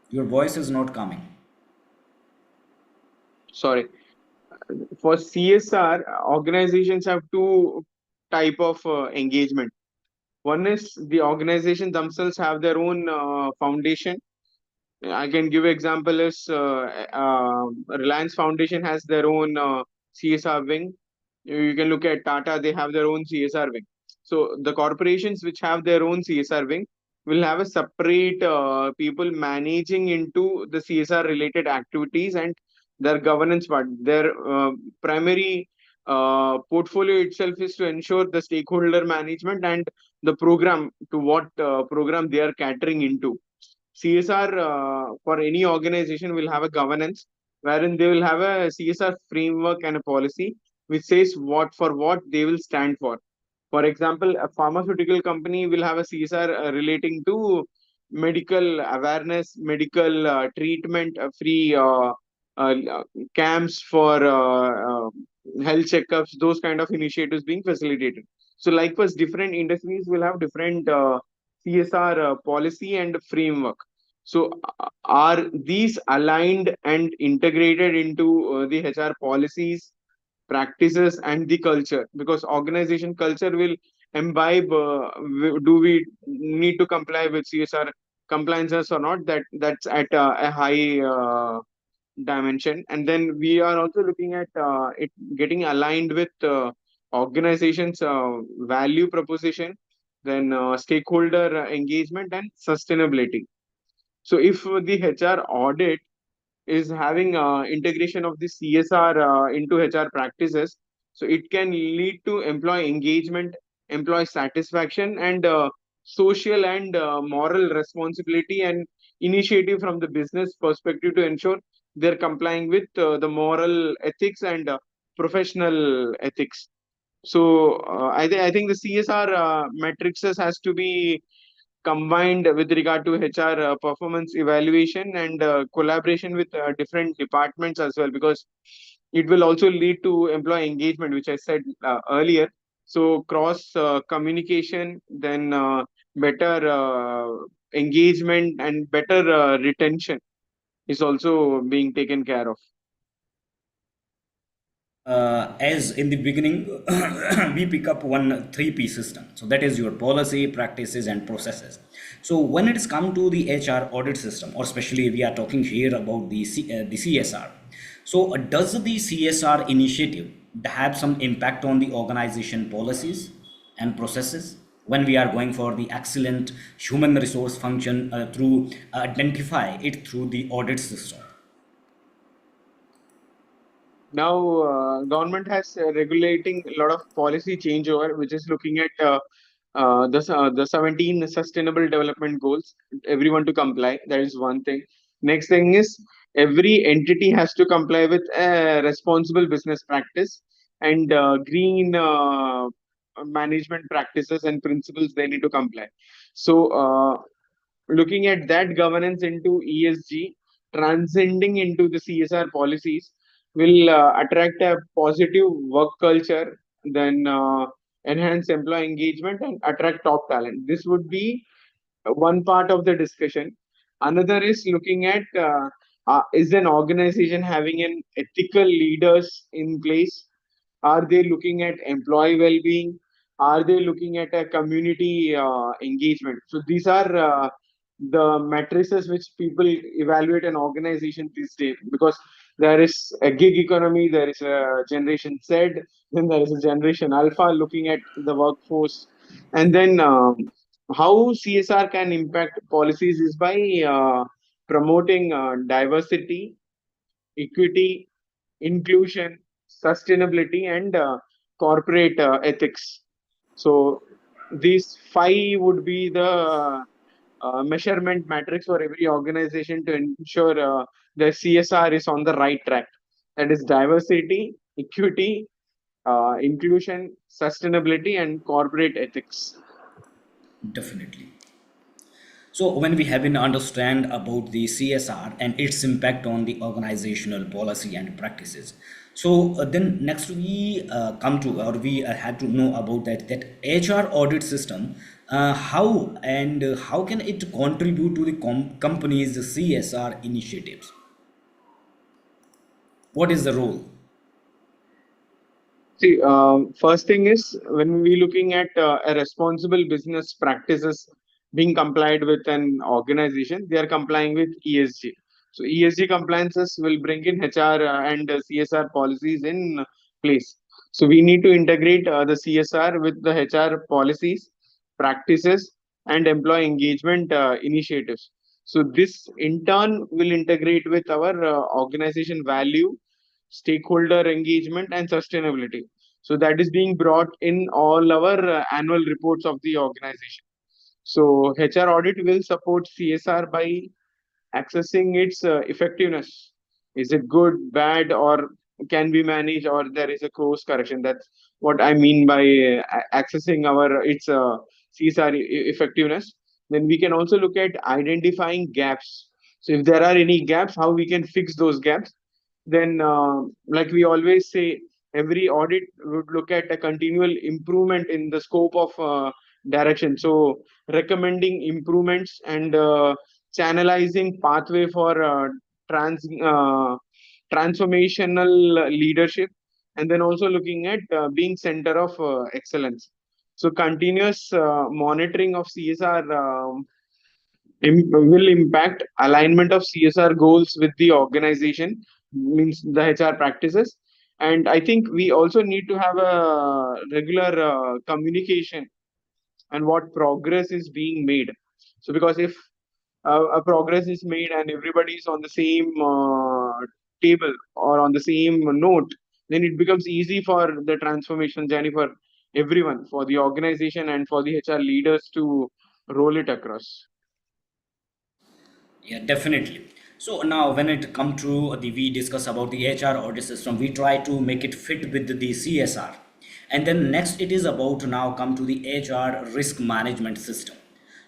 A: Your voice is not coming.
B: Sorry, for CSR, organizations have two type of engagement. One is the organization themselves have their own foundation. I can give example is Reliance Foundation has their own CSR wing. You can look at Tata; they have their own CSR wing. So the corporations which have their own CSR wing will have a separate people managing into the CSR related activities and their governance part. Their primary portfolio itself is to ensure the stakeholder management and the program to what program they are catering into. CSR for any organization will have a governance wherein they will have a CSR framework and a policy which says what they will stand for. For example, a pharmaceutical company will have a CSR relating to medical awareness, medical treatment, free camps for health checkups, those kind of initiatives being facilitated. So, likewise, different industries will have different CSR policy and framework. So, are these aligned and integrated into the HR policies, practices, and the culture? Because organization culture will imbibe, do we need to comply with CSR compliances or not? That's at a high dimension. And then we are also looking at it getting aligned with organizations value proposition, then stakeholder engagement and sustainability. So if the HR audit is having integration of the CSR into HR practices, so it can lead to employee engagement, employee satisfaction, and social and moral responsibility and initiative from the business perspective to ensure they're complying with the moral ethics and professional ethics. So I think the CSR matrices has to be combined with regard to HR performance evaluation and collaboration with different departments as well, because it will also lead to employee engagement, which I said earlier. So cross communication, then better engagement and better retention is also being taken care of.
A: As in the beginning, we pick up one 3P system. So that is your policy, practices, and processes. So when it's come to the HR audit system, or especially we are talking here about the CSR. So does the CSR initiative have some impact on the organization policies and processes when we are going for the excellent human resource function through identify it through the audit system?
B: Now, government has regulating a lot of policy changeover, which is looking at the 17 sustainable development goals. Everyone to comply. That is one thing. Next thing is every entity has to comply with a responsible business practice and green management practices and principles. They need to comply. So, looking at that governance into ESG, transcending into the CSR policies will attract a positive work culture, then enhance employee engagement and attract top talent. This would be one part of the discussion. Another is looking at is an organization having an ethical leaders in place? Are they looking at employee well-being? Are they looking at a community engagement? So these are the matrices which people evaluate an organization these days, because there is a gig economy, there is a generation Z, then there is a generation Alpha looking at the workforce, and then how CSR can impact policies is by promoting diversity, equity, inclusion, sustainability, and corporate ethics. So these five would be the measurement matrix for every organization to ensure the CSR is on the right track. That is diversity, equity, inclusion, sustainability, and corporate ethics.
A: Definitely. So when we have been understand about the CSR and its impact on the organizational policy and practices, so then next we come to or we had to know about that HR audit system. How and how can it contribute to the company's CSR initiatives? What is the role?
B: See, first thing is when we looking at a responsible business practices being complied with an organization, they are complying with ESG. So ESG compliances will bring in HR and CSR policies in place. So we need to integrate the CSR with the HR policies, practices, and employee engagement initiatives. So this in turn will integrate with our organization value, stakeholder engagement, and sustainability. So that is being brought in all our annual reports of the organization. So HR audit will support CSR by accessing its effectiveness. Is it good, bad, or can be managed, or there is a course correction? That's what I mean by accessing our its CSR effectiveness. Then we can also look at identifying gaps. So if there are any gaps, how we can fix those gaps. Then, like we always say, every audit would look at a continual improvement in the scope of direction. So recommending improvements and channelizing pathway for transformational leadership, and then also looking at being center of excellence. So continuous monitoring of CSR will impact alignment of CSR goals with the organization, means the HR practices. And I think we also need to have a regular communication and what progress is being made. So because if a progress is made and everybody is on the same table or on the same note, then it becomes easy for the transformation journey for everyone, for the organization and for the HR leaders to roll it across.
A: Yeah, definitely. So now when it come to the, we discuss about the HR audit system, we try to make it fit with the CSR. And then next it is about to now come to the HR risk management system.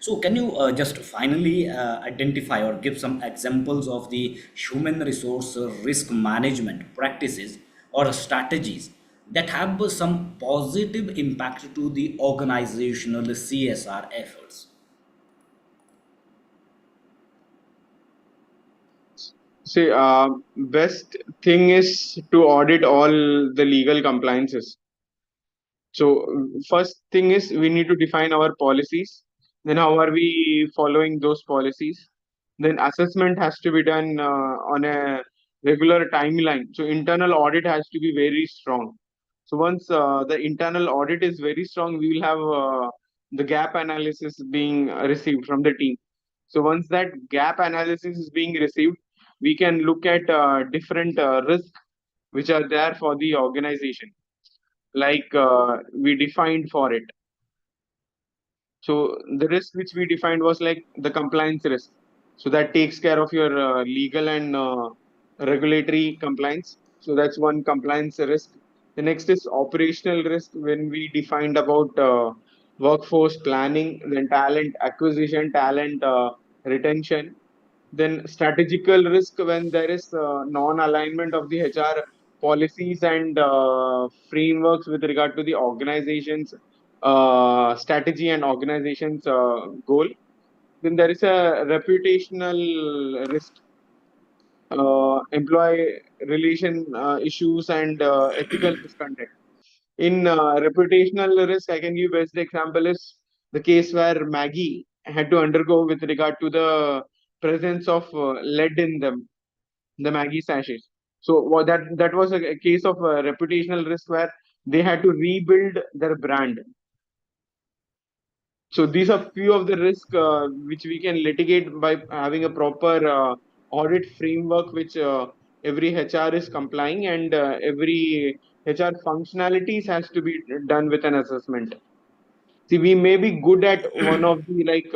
A: So can you just finally identify or give some examples of the human resource risk management practices or strategies that have some positive impact to the organizational CSR efforts?
B: See, best thing is to audit all the legal compliances. So first thing is we need to define our policies. Then how are we following those policies? Then assessment has to be done on a regular timeline. So internal audit has to be very strong. So once the internal audit is very strong, we will have the gap analysis being received from the team. So once that gap analysis is being received, we can look at different risks which are there for the organization, like we defined for it. So the risk which we defined was like the compliance risk. So that takes care of your legal and regulatory compliance. So that's one compliance risk. The next is operational risk when we defined about workforce planning, then talent acquisition, talent retention. Then strategical risk when there is non-alignment of the HR policies and frameworks with regard to the organization's strategy and organization's goal. Then there is a reputational risk, employee relation issues and ethical misconduct. In reputational risk, I can give best example is the case where Maggie had to undergo with regard to the presence of lead in them, the Maggie sachets. So that was a case of reputational risk where they had to rebuild their brand. So these are few of the risks which we can litigate by having a proper audit framework, which every HR is complying, and every HR functionalities has to be done with an assessment. See, we may be good at one of the like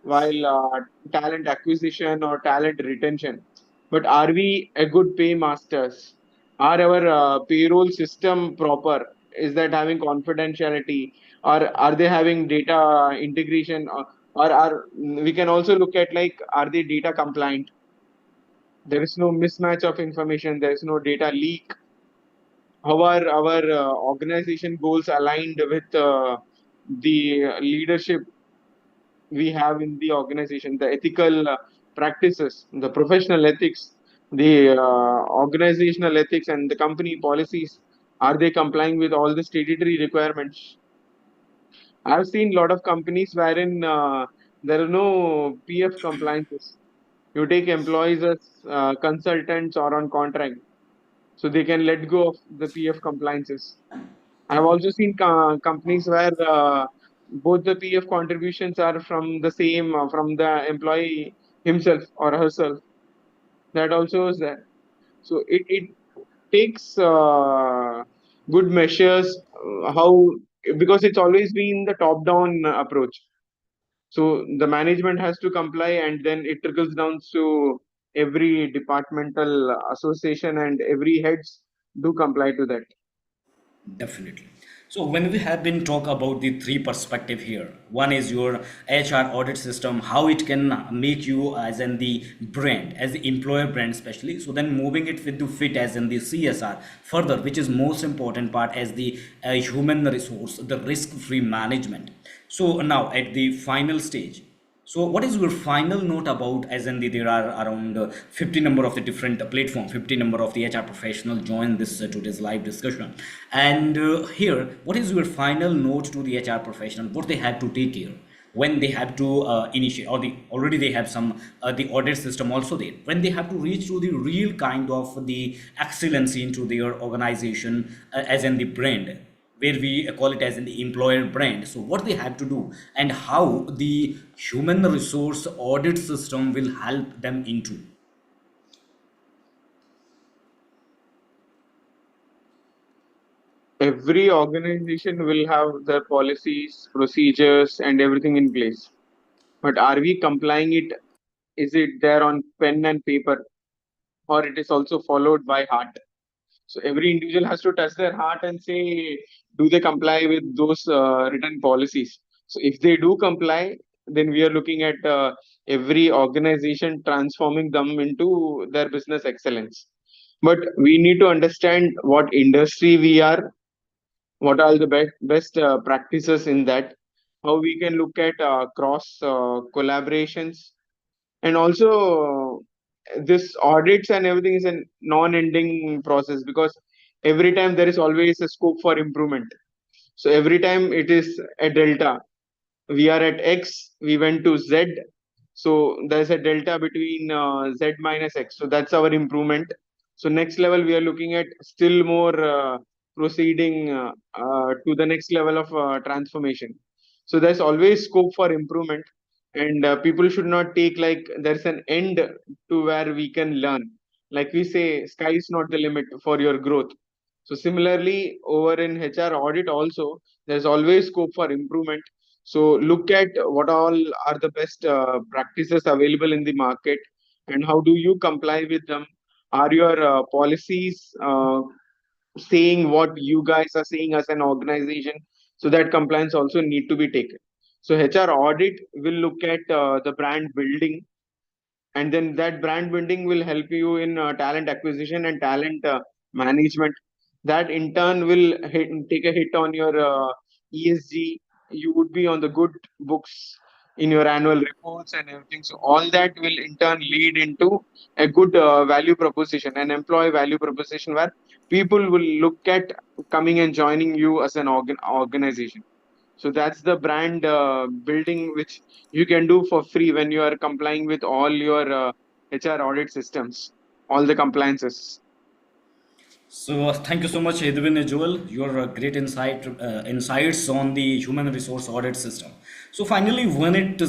B: while talent acquisition or talent retention, but are we a good pay masters? Are our payroll system proper? Is that having confidentiality, or are they having data integration? Or are we can also look at like are they data compliant? There is no mismatch of information. There is no data leak. How are our organization goals aligned with the leadership we have in the organization, the ethical practices, the professional ethics, the organizational ethics, and the company policies? Are they complying with all the statutory requirements? I've seen a lot of companies wherein there are no PF compliances. You take employees as consultants or on contract, so they can let go of the PF compliances. I've also seen companies where both the PF contributions are from the same, from the employee himself or herself. That also is there. So it takes good measures, how, because it's always been the top down approach. So the management has to comply, and then it trickles down to every departmental association, and every heads do comply to that.
A: Definitely. So when we have been talk about the three perspective here, one is your HR audit system, how it can make you as in the brand, as the employer brand especially. So then moving it with the fit as in the CSR further, which is most important part as the human resource, the risk-free management. So now at the final stage, so what is your final note about as in there are around 50 number of the different platform, 50 number of the HR professional join this today's live discussion. And here, what is your final note to the HR professional? What they have to take care when they have to initiate or the already they have some the audit system also there. When they have to reach to the real kind of the excellency into their organization as in the brand where we call it as an employer brand. So what they have to do and how the human resource audit system will help them into.
B: Every organization will have their policies, procedures, and everything in place. but are we complying it? Is it there on pen and paper, or it is also followed by heart? So every individual has to touch their heart and say, do they comply with those written policies? So if they do comply, then we are looking at every organization transforming them into their business excellence. But we need to understand what industry we are, what are the best practices in that, how we can look at cross collaborations, and also this audits and everything is a non-ending process, because every time there is always a scope for improvement. So every time it is a delta. We are at X, we went to Z. So there's a delta between Z minus X. So that's our improvement. So next level, we are looking at still more proceeding to the next level of transformation. So there's always scope for improvement, and people should not take like there's an end to where we can learn. Like we say, sky is not the limit for your growth. So similarly, over in HR audit also, there's always scope for improvement. So look at what all are the best practices available in the market, and how do you comply with them? Are your policies saying what you guys are saying as an organization? So that compliance also need to be taken. So HR audit will look at the brand building, and then that brand building will help you in talent acquisition and talent management. That in turn will take a hit on your ESG. You would be on the good books in your annual reports and everything. So all that will in turn lead into a good value proposition, an employee value proposition, where people will look at coming and joining you as an organization. So that's the brand building which you can do for free when you are complying with all your HR audit systems, all the compliances.
A: So thank you so much, Edwin and Joel. Your great insights on the human resource audit system. So finally, when it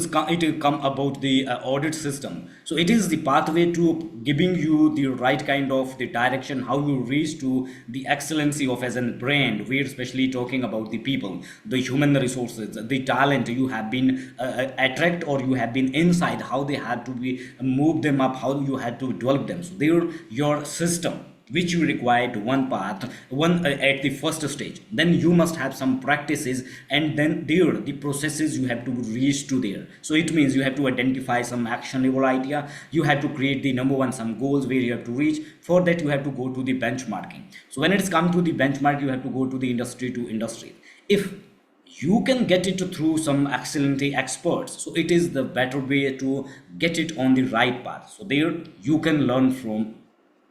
A: come about the audit system, so it is the pathway to giving you the right kind of the direction how you reach to the excellency of as a brand. We're especially talking about the people, the human resources, the talent you have been attract or you have been inside, how they had to be move them up, how you had to develop them. So they're your system which you required one path one at the first stage, then you must have some practices, and then there the processes you have to reach to there. So it means you have to identify some actionable idea, you have to create the number one some goals where you have to reach. For that you have to go to the benchmarking. So when it's come to the benchmark, you have to go to the industry to industry. If you can get it through some excellent experts, so it is the better way to get it on the right path. So there you can learn from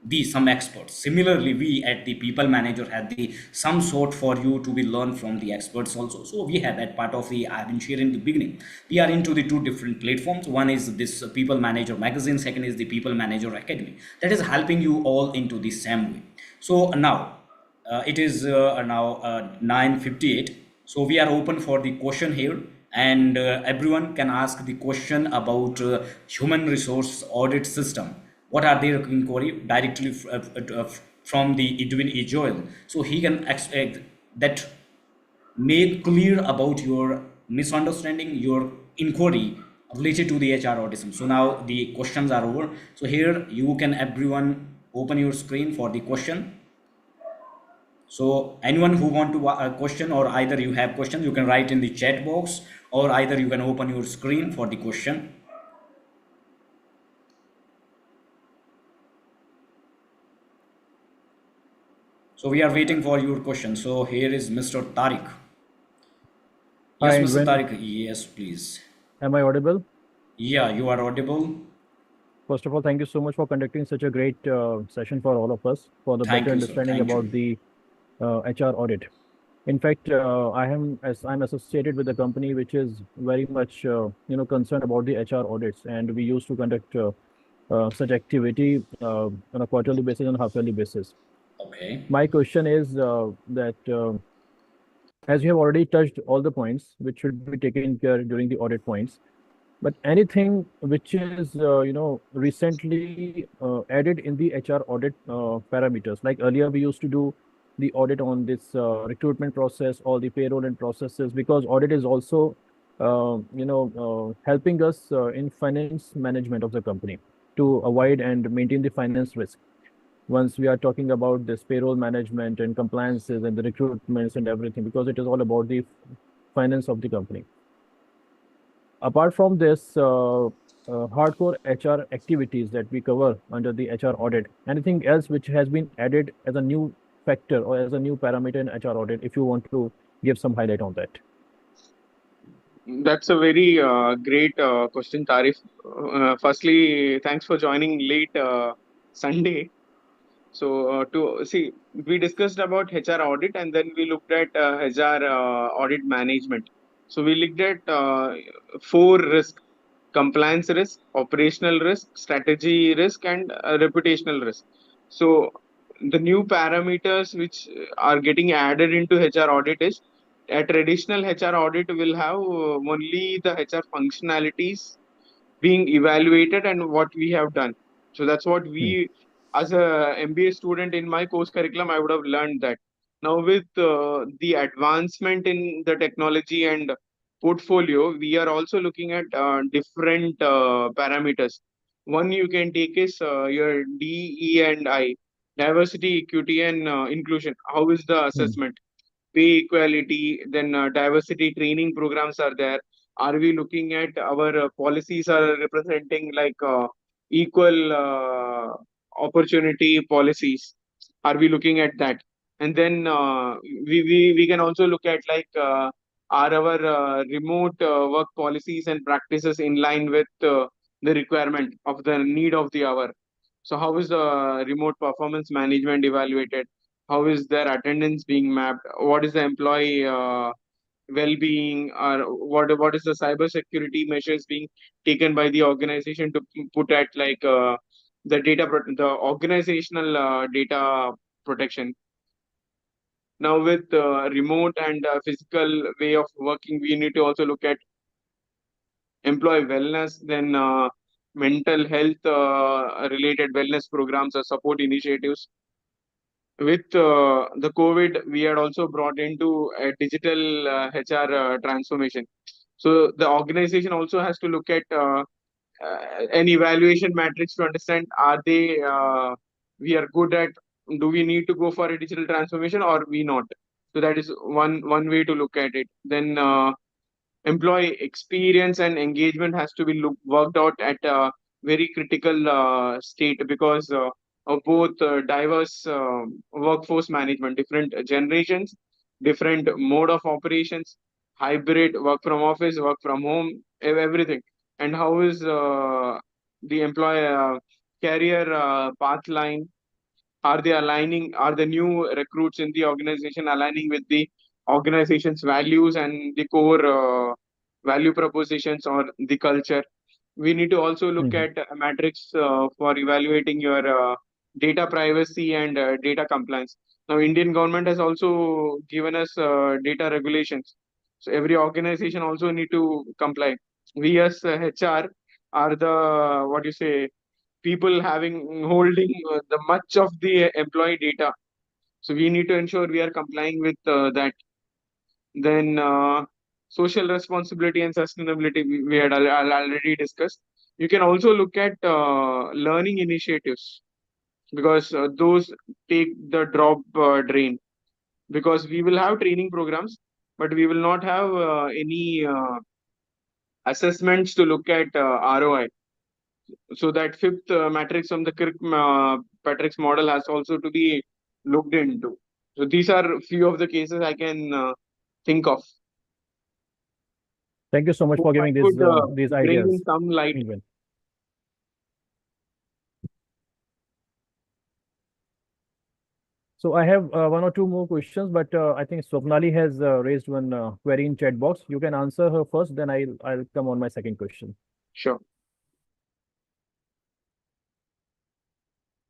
A: the some experts. Similarly, we at the people manager had the some sort for you to be learn from the experts also. So we have at part of the I've been sharing in the beginning, we are into the two different platforms. One is this people manager magazine, second is the people manager academy, that is helping you all into the same way. So now it is now 9:58. So we are open for the question here, and everyone can ask the question about human resource audit system. What are their inquiry directly from the Edwin E. Joel? So he can expect that make clear about your misunderstanding, your inquiry related to the HR autism. So now the questions are over. So here you can everyone open your screen for the question. So anyone who want to a question, or either you have questions, you can write in the chat box, or either you can open your screen for the question. So we are waiting for your question. So here is Mr. Tariq.
C: Hi,
A: Yes, Mr.
C: Edwin.
A: Tariq. Yes, please.
C: Am I audible?
A: Yeah, you are audible.
C: First of all, thank you so much for conducting such a great session for all of us for the
A: Thank
C: better
A: you, sir.
C: understanding
A: Thank
C: about
A: you.
C: the HR audit. In fact, I'm associated with a company which is very much concerned about the HR audits, and we used to conduct such activity on a quarterly basis and half-yearly basis.
A: Okay.
C: My question is that as you have already touched all the points which should be taken care during the audit points, but anything which is recently added in the HR audit parameters, like earlier we used to do the audit on this recruitment process, all the payroll and processes, because audit is also helping us in finance management of the company to avoid and maintain the finance risk. Once we are talking about this payroll management and compliances and the recruitments and everything, because it is all about the finance of the company. Apart from this, hardcore HR activities that we cover under the HR audit, anything else which has been added as a new factor or as a new parameter in HR audit, if you want to give some highlight on that?
B: That's a very great question, Tarif. Firstly, thanks for joining late Sunday. So to see, we discussed about HR audit and then we looked at HR audit management. So we looked at four risks: compliance risk, operational risk, strategy risk, and reputational risk. So the new parameters which are getting added into HR audit is a traditional HR audit will have only the HR functionalities being evaluated and what we have done. So that's what
C: Hmm.
B: we, as a MBA student in my course curriculum, I would have learned that. Now with the advancement in the technology and portfolio, we are also looking at different parameters. One you can take is your DE&I, diversity, equity, and inclusion. How is the
C: Hmm.
B: assessment? Pay equality, then diversity training programs are there. Are we looking at our policies are representing like equal opportunity policies? Are we looking at that? And then we can also look at like are our remote work policies and practices in line with the requirement of the need of the hour? So how is the remote performance management evaluated? How is their attendance being mapped? What is the employee well-being, or what is the cyber security measures being taken by the organization to put at like the organizational data protection? Now with remote and physical way of working, we need to also look at employee wellness, then mental health related wellness programs or support initiatives. With the COVID, we had also brought into a digital HR transformation. So the organization also has to look at an evaluation matrix to understand, are they we are good at, do we need to go for a digital transformation or we not? So that is one way to look at it. Then employee experience and engagement has to be worked out at a very critical state, because of both diverse workforce management, different generations, different mode of operations, hybrid, work from office, work from home, everything. And how is the employee career path line? Are they aligning? Are the new recruits in the organization aligning with the organization's values and the core value propositions or the culture? We need to also look
C: Hmm.
B: at a matrix for evaluating your data privacy and data compliance. Now, Indian government has also given us data regulations. So every organization also need to comply. We as HR are the, what you say, people having holding the much of the employee data. So we need to ensure we are complying with that. Then social responsibility and sustainability we had already discussed. You can also look at learning initiatives, because those take the drop drain, because we will have training programs, but we will not have any assessments to look at ROI. So that fifth matrix from the Patrick's model has also to be looked into. So these are few of the cases I can think of.
C: Thank you so much
B: Hope
C: for
B: I
C: giving
B: could
C: these
B: bring in
C: ideas,
B: some light.
C: Ingwen. So I have one or two more questions, but I think Swapnali has raised one query in chat box. You can answer her first, then I'll come on my second question.
B: Sure.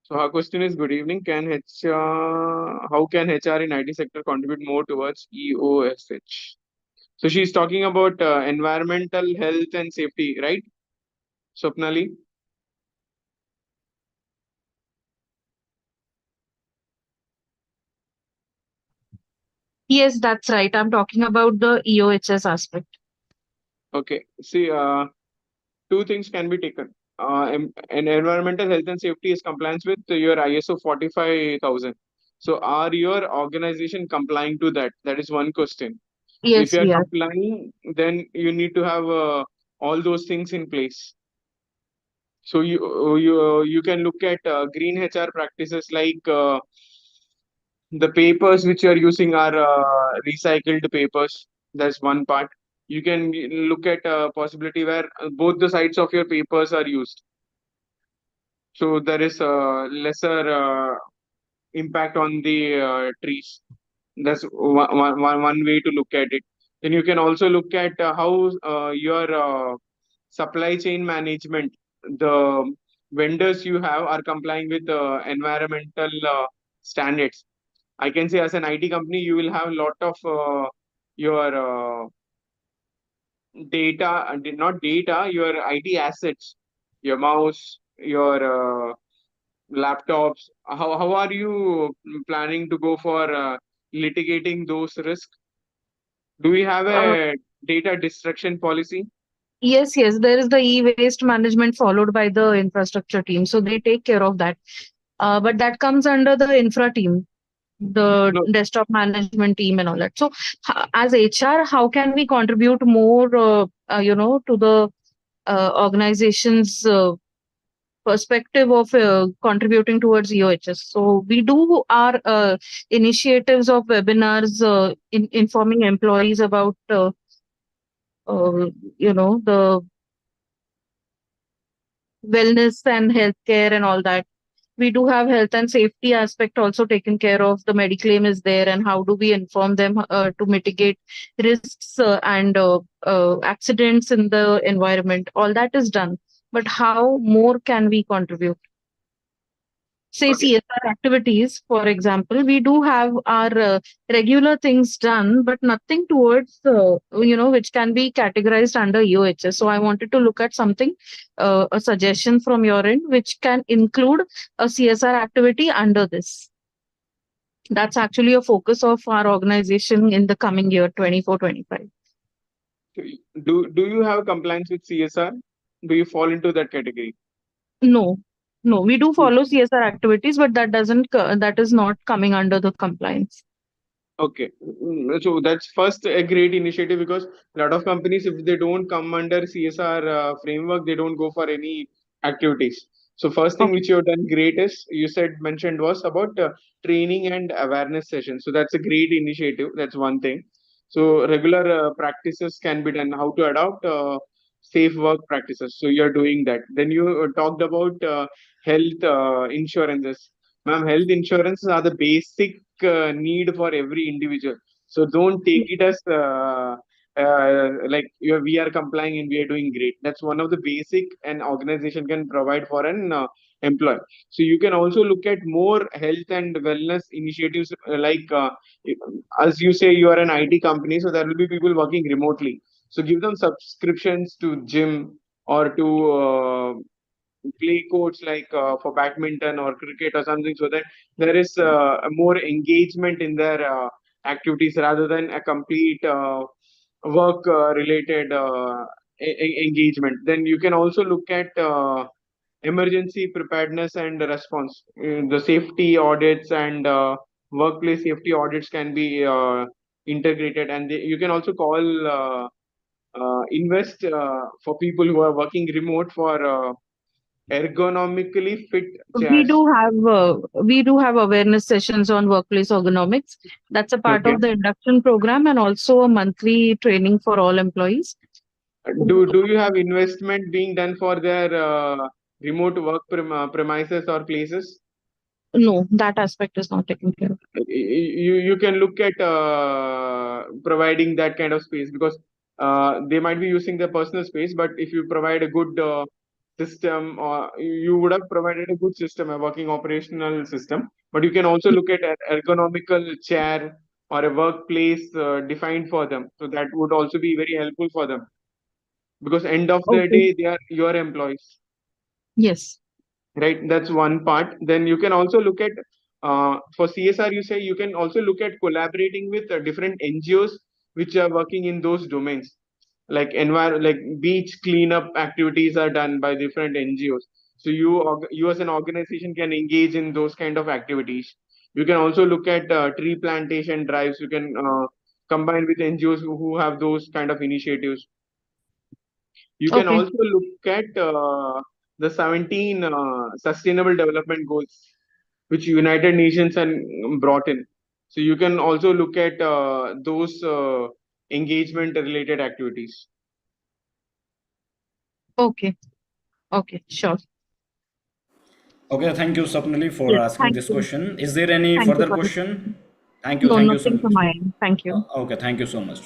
B: So her question is: Good evening. How can HR in IT sector contribute more towards EOSH? So she's talking about environmental health and safety, right, Swapnali?
D: Yes, that's right. I'm talking about the EOHS aspect.
B: Okay. See, two things can be taken. And environmental health and safety is compliance with your ISO 45000. So, are your organization complying to that? That is one question. So, if
D: Yes,
B: you are
D: we are.
B: complying, then you need to have all those things in place. So, you can look at green HR practices like the papers which you are using are recycled papers. That's one part. You can look at a possibility where both the sides of your papers are used. So there is a lesser impact on the trees. That's one way to look at it. Then you can also look at how your supply chain management, the vendors you have are complying with environmental standards. I can say as an IT company, you will have a lot of your data, not data, your IT assets, your mouse, your laptops. How are you planning to go for litigating those risks? Do we have
D: Uh,
B: a data destruction policy?
D: yes, yes, there is the e-waste management followed by the infrastructure team. So they take care of that. But that comes under the infra team, the
B: No.
D: desktop management team and all that. So as HR, how can we contribute more, to the organization's perspective of contributing towards EOHS? So we do our initiatives of webinars, informing employees about, the wellness and healthcare and all that. We do have health and safety aspect also taken care of. The mediclaim is there, and how do we inform them to mitigate risks and accidents in the environment? All that is done. But how more can we contribute? Say
B: Okay.
D: CSR activities, for example, we do have our regular things done, but nothing towards, which can be categorized under EOHS. So I wanted to look at something, a suggestion from your end, which can include a CSR activity under this. That's actually a focus of our organization in the coming year, 24-25.
B: Do you have compliance with CSR? Do you fall into that category?
D: No, no, we do follow CSR activities, but that is not coming under the compliance.
B: Okay. So that's first a great initiative because a lot of companies, if they don't come under CSR framework, they don't go for any activities. So first thing
D: Okay.
B: which you have done great is you said mentioned was about training and awareness sessions. So that's a great initiative. That's one thing. So regular practices can be done. How to adopt safe work practices. So you're doing that. Then you talked about health insurances. Ma'am, health insurances are the basic need for every individual. So don't take it as like we are complying and we are doing great. That's one of the basic an organization can provide for an employee. So you can also look at more health and wellness initiatives like as you say you are an IT company, so there will be people working remotely. So give them subscriptions to gym or to play courts like for badminton or cricket or something, so that there is a more engagement in their activities rather than a complete work related engagement. Then you can also look at emergency preparedness and response. The safety audits and workplace safety audits can be integrated, and you can also call invest for people who are working remote for ergonomically fit
D: We
B: chairs.
D: do have awareness sessions on workplace ergonomics. That's a part
B: Okay.
D: of the induction program and also a monthly training for all employees.
B: Do you have investment being done for their remote work premises or places?
D: No, that aspect is not taken care of.
B: You can look at providing that kind of space because they might be using their personal space, but if you provide a good system, or you would have provided a good system, a working operational system, but you can also look at an ergonomical chair or a workplace defined for them. So that would also be very helpful for them because end of the
D: Okay.
B: day they are your employees,
D: Yes.
B: right? That's one part. Then you can also look at for CSR, you say you can also look at collaborating with different NGOs which are working in those domains. like beach cleanup activities are done by different NGOs. So you as an organization can engage in those kind of activities. You can also look at tree plantation drives. You can combine with NGOs who have those kind of initiatives. You can
D: Okay.
B: also look at the 17 Sustainable Development Goals, which United Nations and brought in. So you can also look at those engagement related activities.
D: Okay. Okay. Sure.
A: Okay, thank you, Sapnali, for
D: Yes.
A: asking
D: Thank
A: this
D: you.
A: question. Is there any
D: Thank you
A: further
D: for this.
A: question?
D: No,
A: Thank you so
D: nothing from
A: much.
D: my end. Thank you.
A: Okay, thank you so much.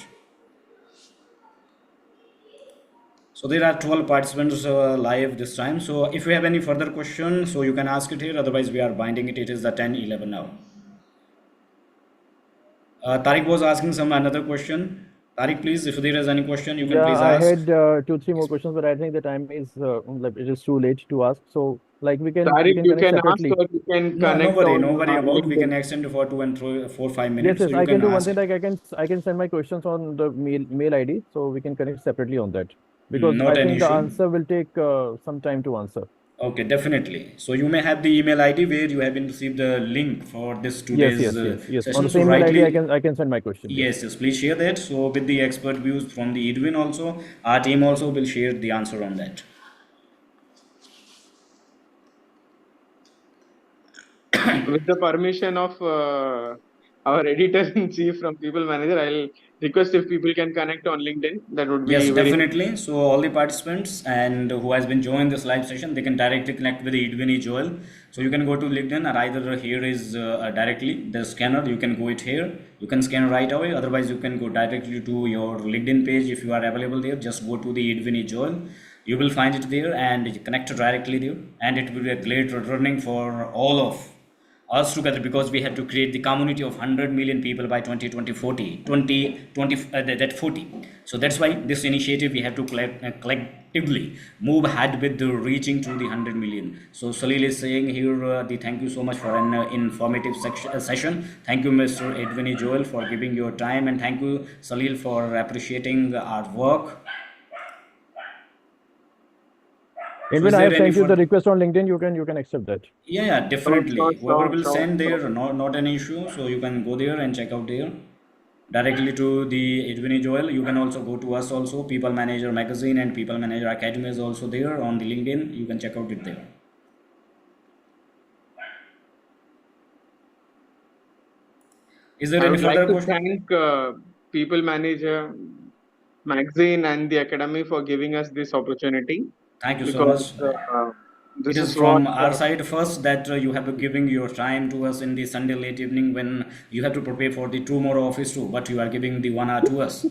A: So there are 12 participants live this time. So if you have any further question, so you can ask it here. Otherwise, we are binding it. It is the 10:11 now. Tariq was asking some another question. Tariq, please, if there is any question, you can
C: Yeah,
A: please
C: I
A: ask.
C: had 2, 3 more questions, but I think the time is like it is too late to ask. So like we
B: Tariq,
C: can
B: you
C: connect
B: can ask
C: separately.
B: or you can
A: No,
B: connect on
A: no worry about. We can
B: LinkedIn.
A: extend for 4, 5
C: Yes,
A: minutes. So
C: yes,
A: you
C: I can
A: can
C: do one
A: ask.
C: thing. Like I can send my questions on the mail ID, so we can connect separately on that because
A: Not
C: I
A: an
C: think the
A: issue.
C: answer will take some time to answer.
A: Okay, definitely. So you may have the email ID where you have been received the link for this
C: Yes,
A: today's
C: yes, yes, yes. On
A: session.
C: the
A: So
C: same mail ID,
A: rightly,
C: I can send my question. Yes.
A: yes, please share that. So with the expert views from the Edwin also, our team also will share the answer on that.
B: With the permission of our editor in chief from People Manager, I'll request if people can connect on LinkedIn. That would
A: Yes,
B: be very
A: definitely. So all the participants and who has been joined this live session, they can directly connect with Edwin Joel. So you can go to LinkedIn, or either here is directly the scanner. You can go it here. You can scan right away. Otherwise, you can go directly to your LinkedIn page if you are available there. Just go to the Edwin Joel. You will find it there and you connect directly there. And it will be a great learning for all of us together, because we have to create the community of 100 million people by 2020 that 40. So that's why this initiative we have to collectively move ahead with the reaching to the 100 million. So Salil is saying here the thank you so much for an informative session. Thank you, Mr. Edwin Joel, for giving your time, and thank you, Salil, for appreciating our work.
C: And
A: So
C: when
A: is
C: I
A: there
C: have
A: any
C: sent you the
A: further?
C: request on LinkedIn, you can accept that.
A: Yeah, definitely. Whoever will
B: sure,
A: send
B: sure.
A: there, not an issue. So you can go there and check out there directly to the Edwin Joel. You can also go to us also. People Manager Magazine and People Manager Academy is also there on the LinkedIn. You can check out it there. Is there
B: I
A: any
B: would like
A: further
B: to
A: question?
B: thank People Manager Magazine and the Academy for giving us this opportunity
A: Thank you so
B: because
A: much. It
B: this
A: is
B: is what
A: from our side first that you have to giving your time to us in the Sunday late evening when you have to prepare for the tomorrow office too, but you are giving the 1 hour to us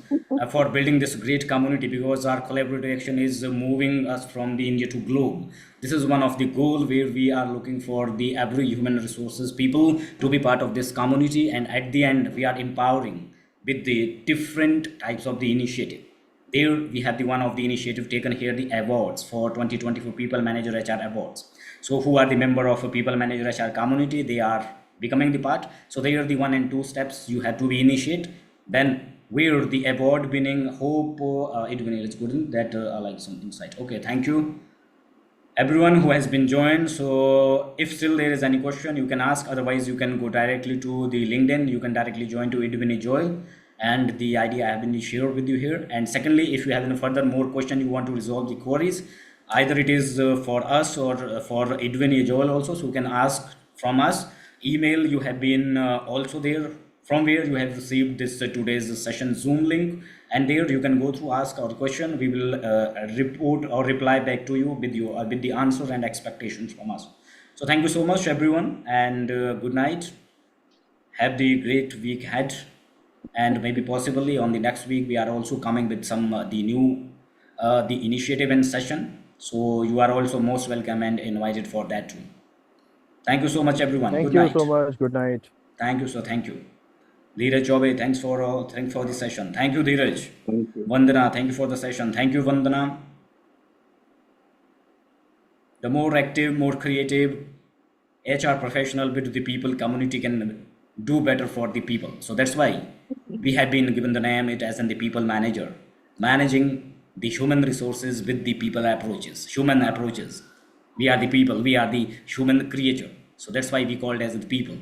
A: for building this great community, because our collaborative action is moving us from the India to globe. This is one of the goal where we are looking for the every human resources people to be part of this community, and at the end we are empowering with the different types of the initiative. There we have the one of the initiative taken here, the awards for 2024 People Manager HR Awards. So who are the member of a People Manager HR community, they are becoming the part. So they are the 1 and 2 steps you have to be initiate. Then where the award winning hope it is good that I like some insight. Okay, thank you everyone who has been joined. So if still there is any question, you can ask. Otherwise, you can go directly to the LinkedIn. You can directly join to Edwin Joel, and the idea I have been shared with you here. And secondly, if you have any further more question, you want to resolve the queries, either it is for us or for Edwin Joel also, so you can ask from us. Email you have been also there, from where you have received this today's session Zoom link, and there you can go through, ask our question. We will report or reply back to you with the answers and expectations from us. So thank you so much everyone, and good night. Have the great week ahead, and maybe possibly on the next week we are also coming with some the new the initiative and session. So you are also most welcome and invited for that too. Thank you so much everyone.
C: Thank
A: Good
C: you so
A: night.
C: much. Good night.
A: Thank you, sir. Thank you. Dheeraj Chaube, thanks for the session. Thank you, Dheeraj.
B: thank you.
A: Vandana, thank you for the session. Thank you, Vandana. The more active, more creative HR professional with the people community can do better for the people. So that's why we have been given the name it as in the people manager. managing the human resources with the people approaches, human approaches. We are the people, we are the human creature. So that's why we called as the people.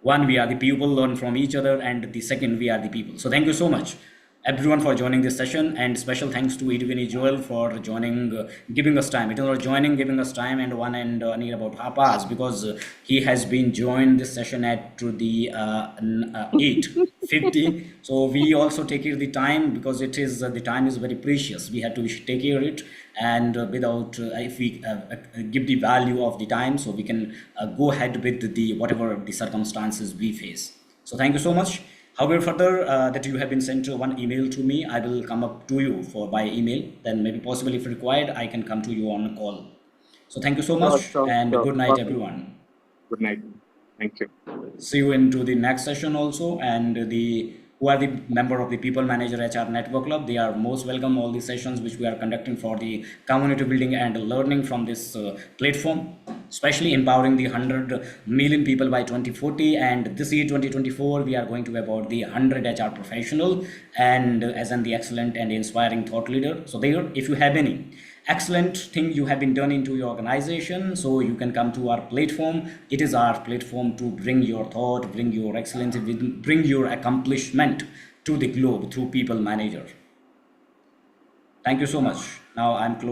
A: One, we are the people, learn from each other, and the second, we are the people. So thank you so much, everyone, for joining this session, and special thanks to Edwin Joel for joining, giving us time. It is not joining, giving us time, and one and need about half hours, because he has been joined this session at to the 8:50. So we also take care the time, because it is the time is very precious. We have to take care of it, and without if we give the value of the time, so we can go ahead with the whatever the circumstances we face. So thank you so much. However, further that you have been sent one email to me, I will come up to you for by email. Then maybe possibly if required, I can come to you on a call. So thank you so much, and good night,
B: Perfect.
A: everyone.
B: Good night. Thank you.
A: See you into the next session also, and the who are the member of the People Manager HR Network Club, they are most welcome all the sessions which we are conducting for the community building and learning from this platform, especially empowering the 100 million people by 2040. And this year 2024 we are going to about the 100 HR professional, and as an the excellent and inspiring thought leader. So there, if you have any excellent thing you have been done into your organization, so you can come to our platform. It is our platform to bring your thought, bring your excellence, bring your accomplishment to the globe through People Manager. Thank you so much. Now I'm closing.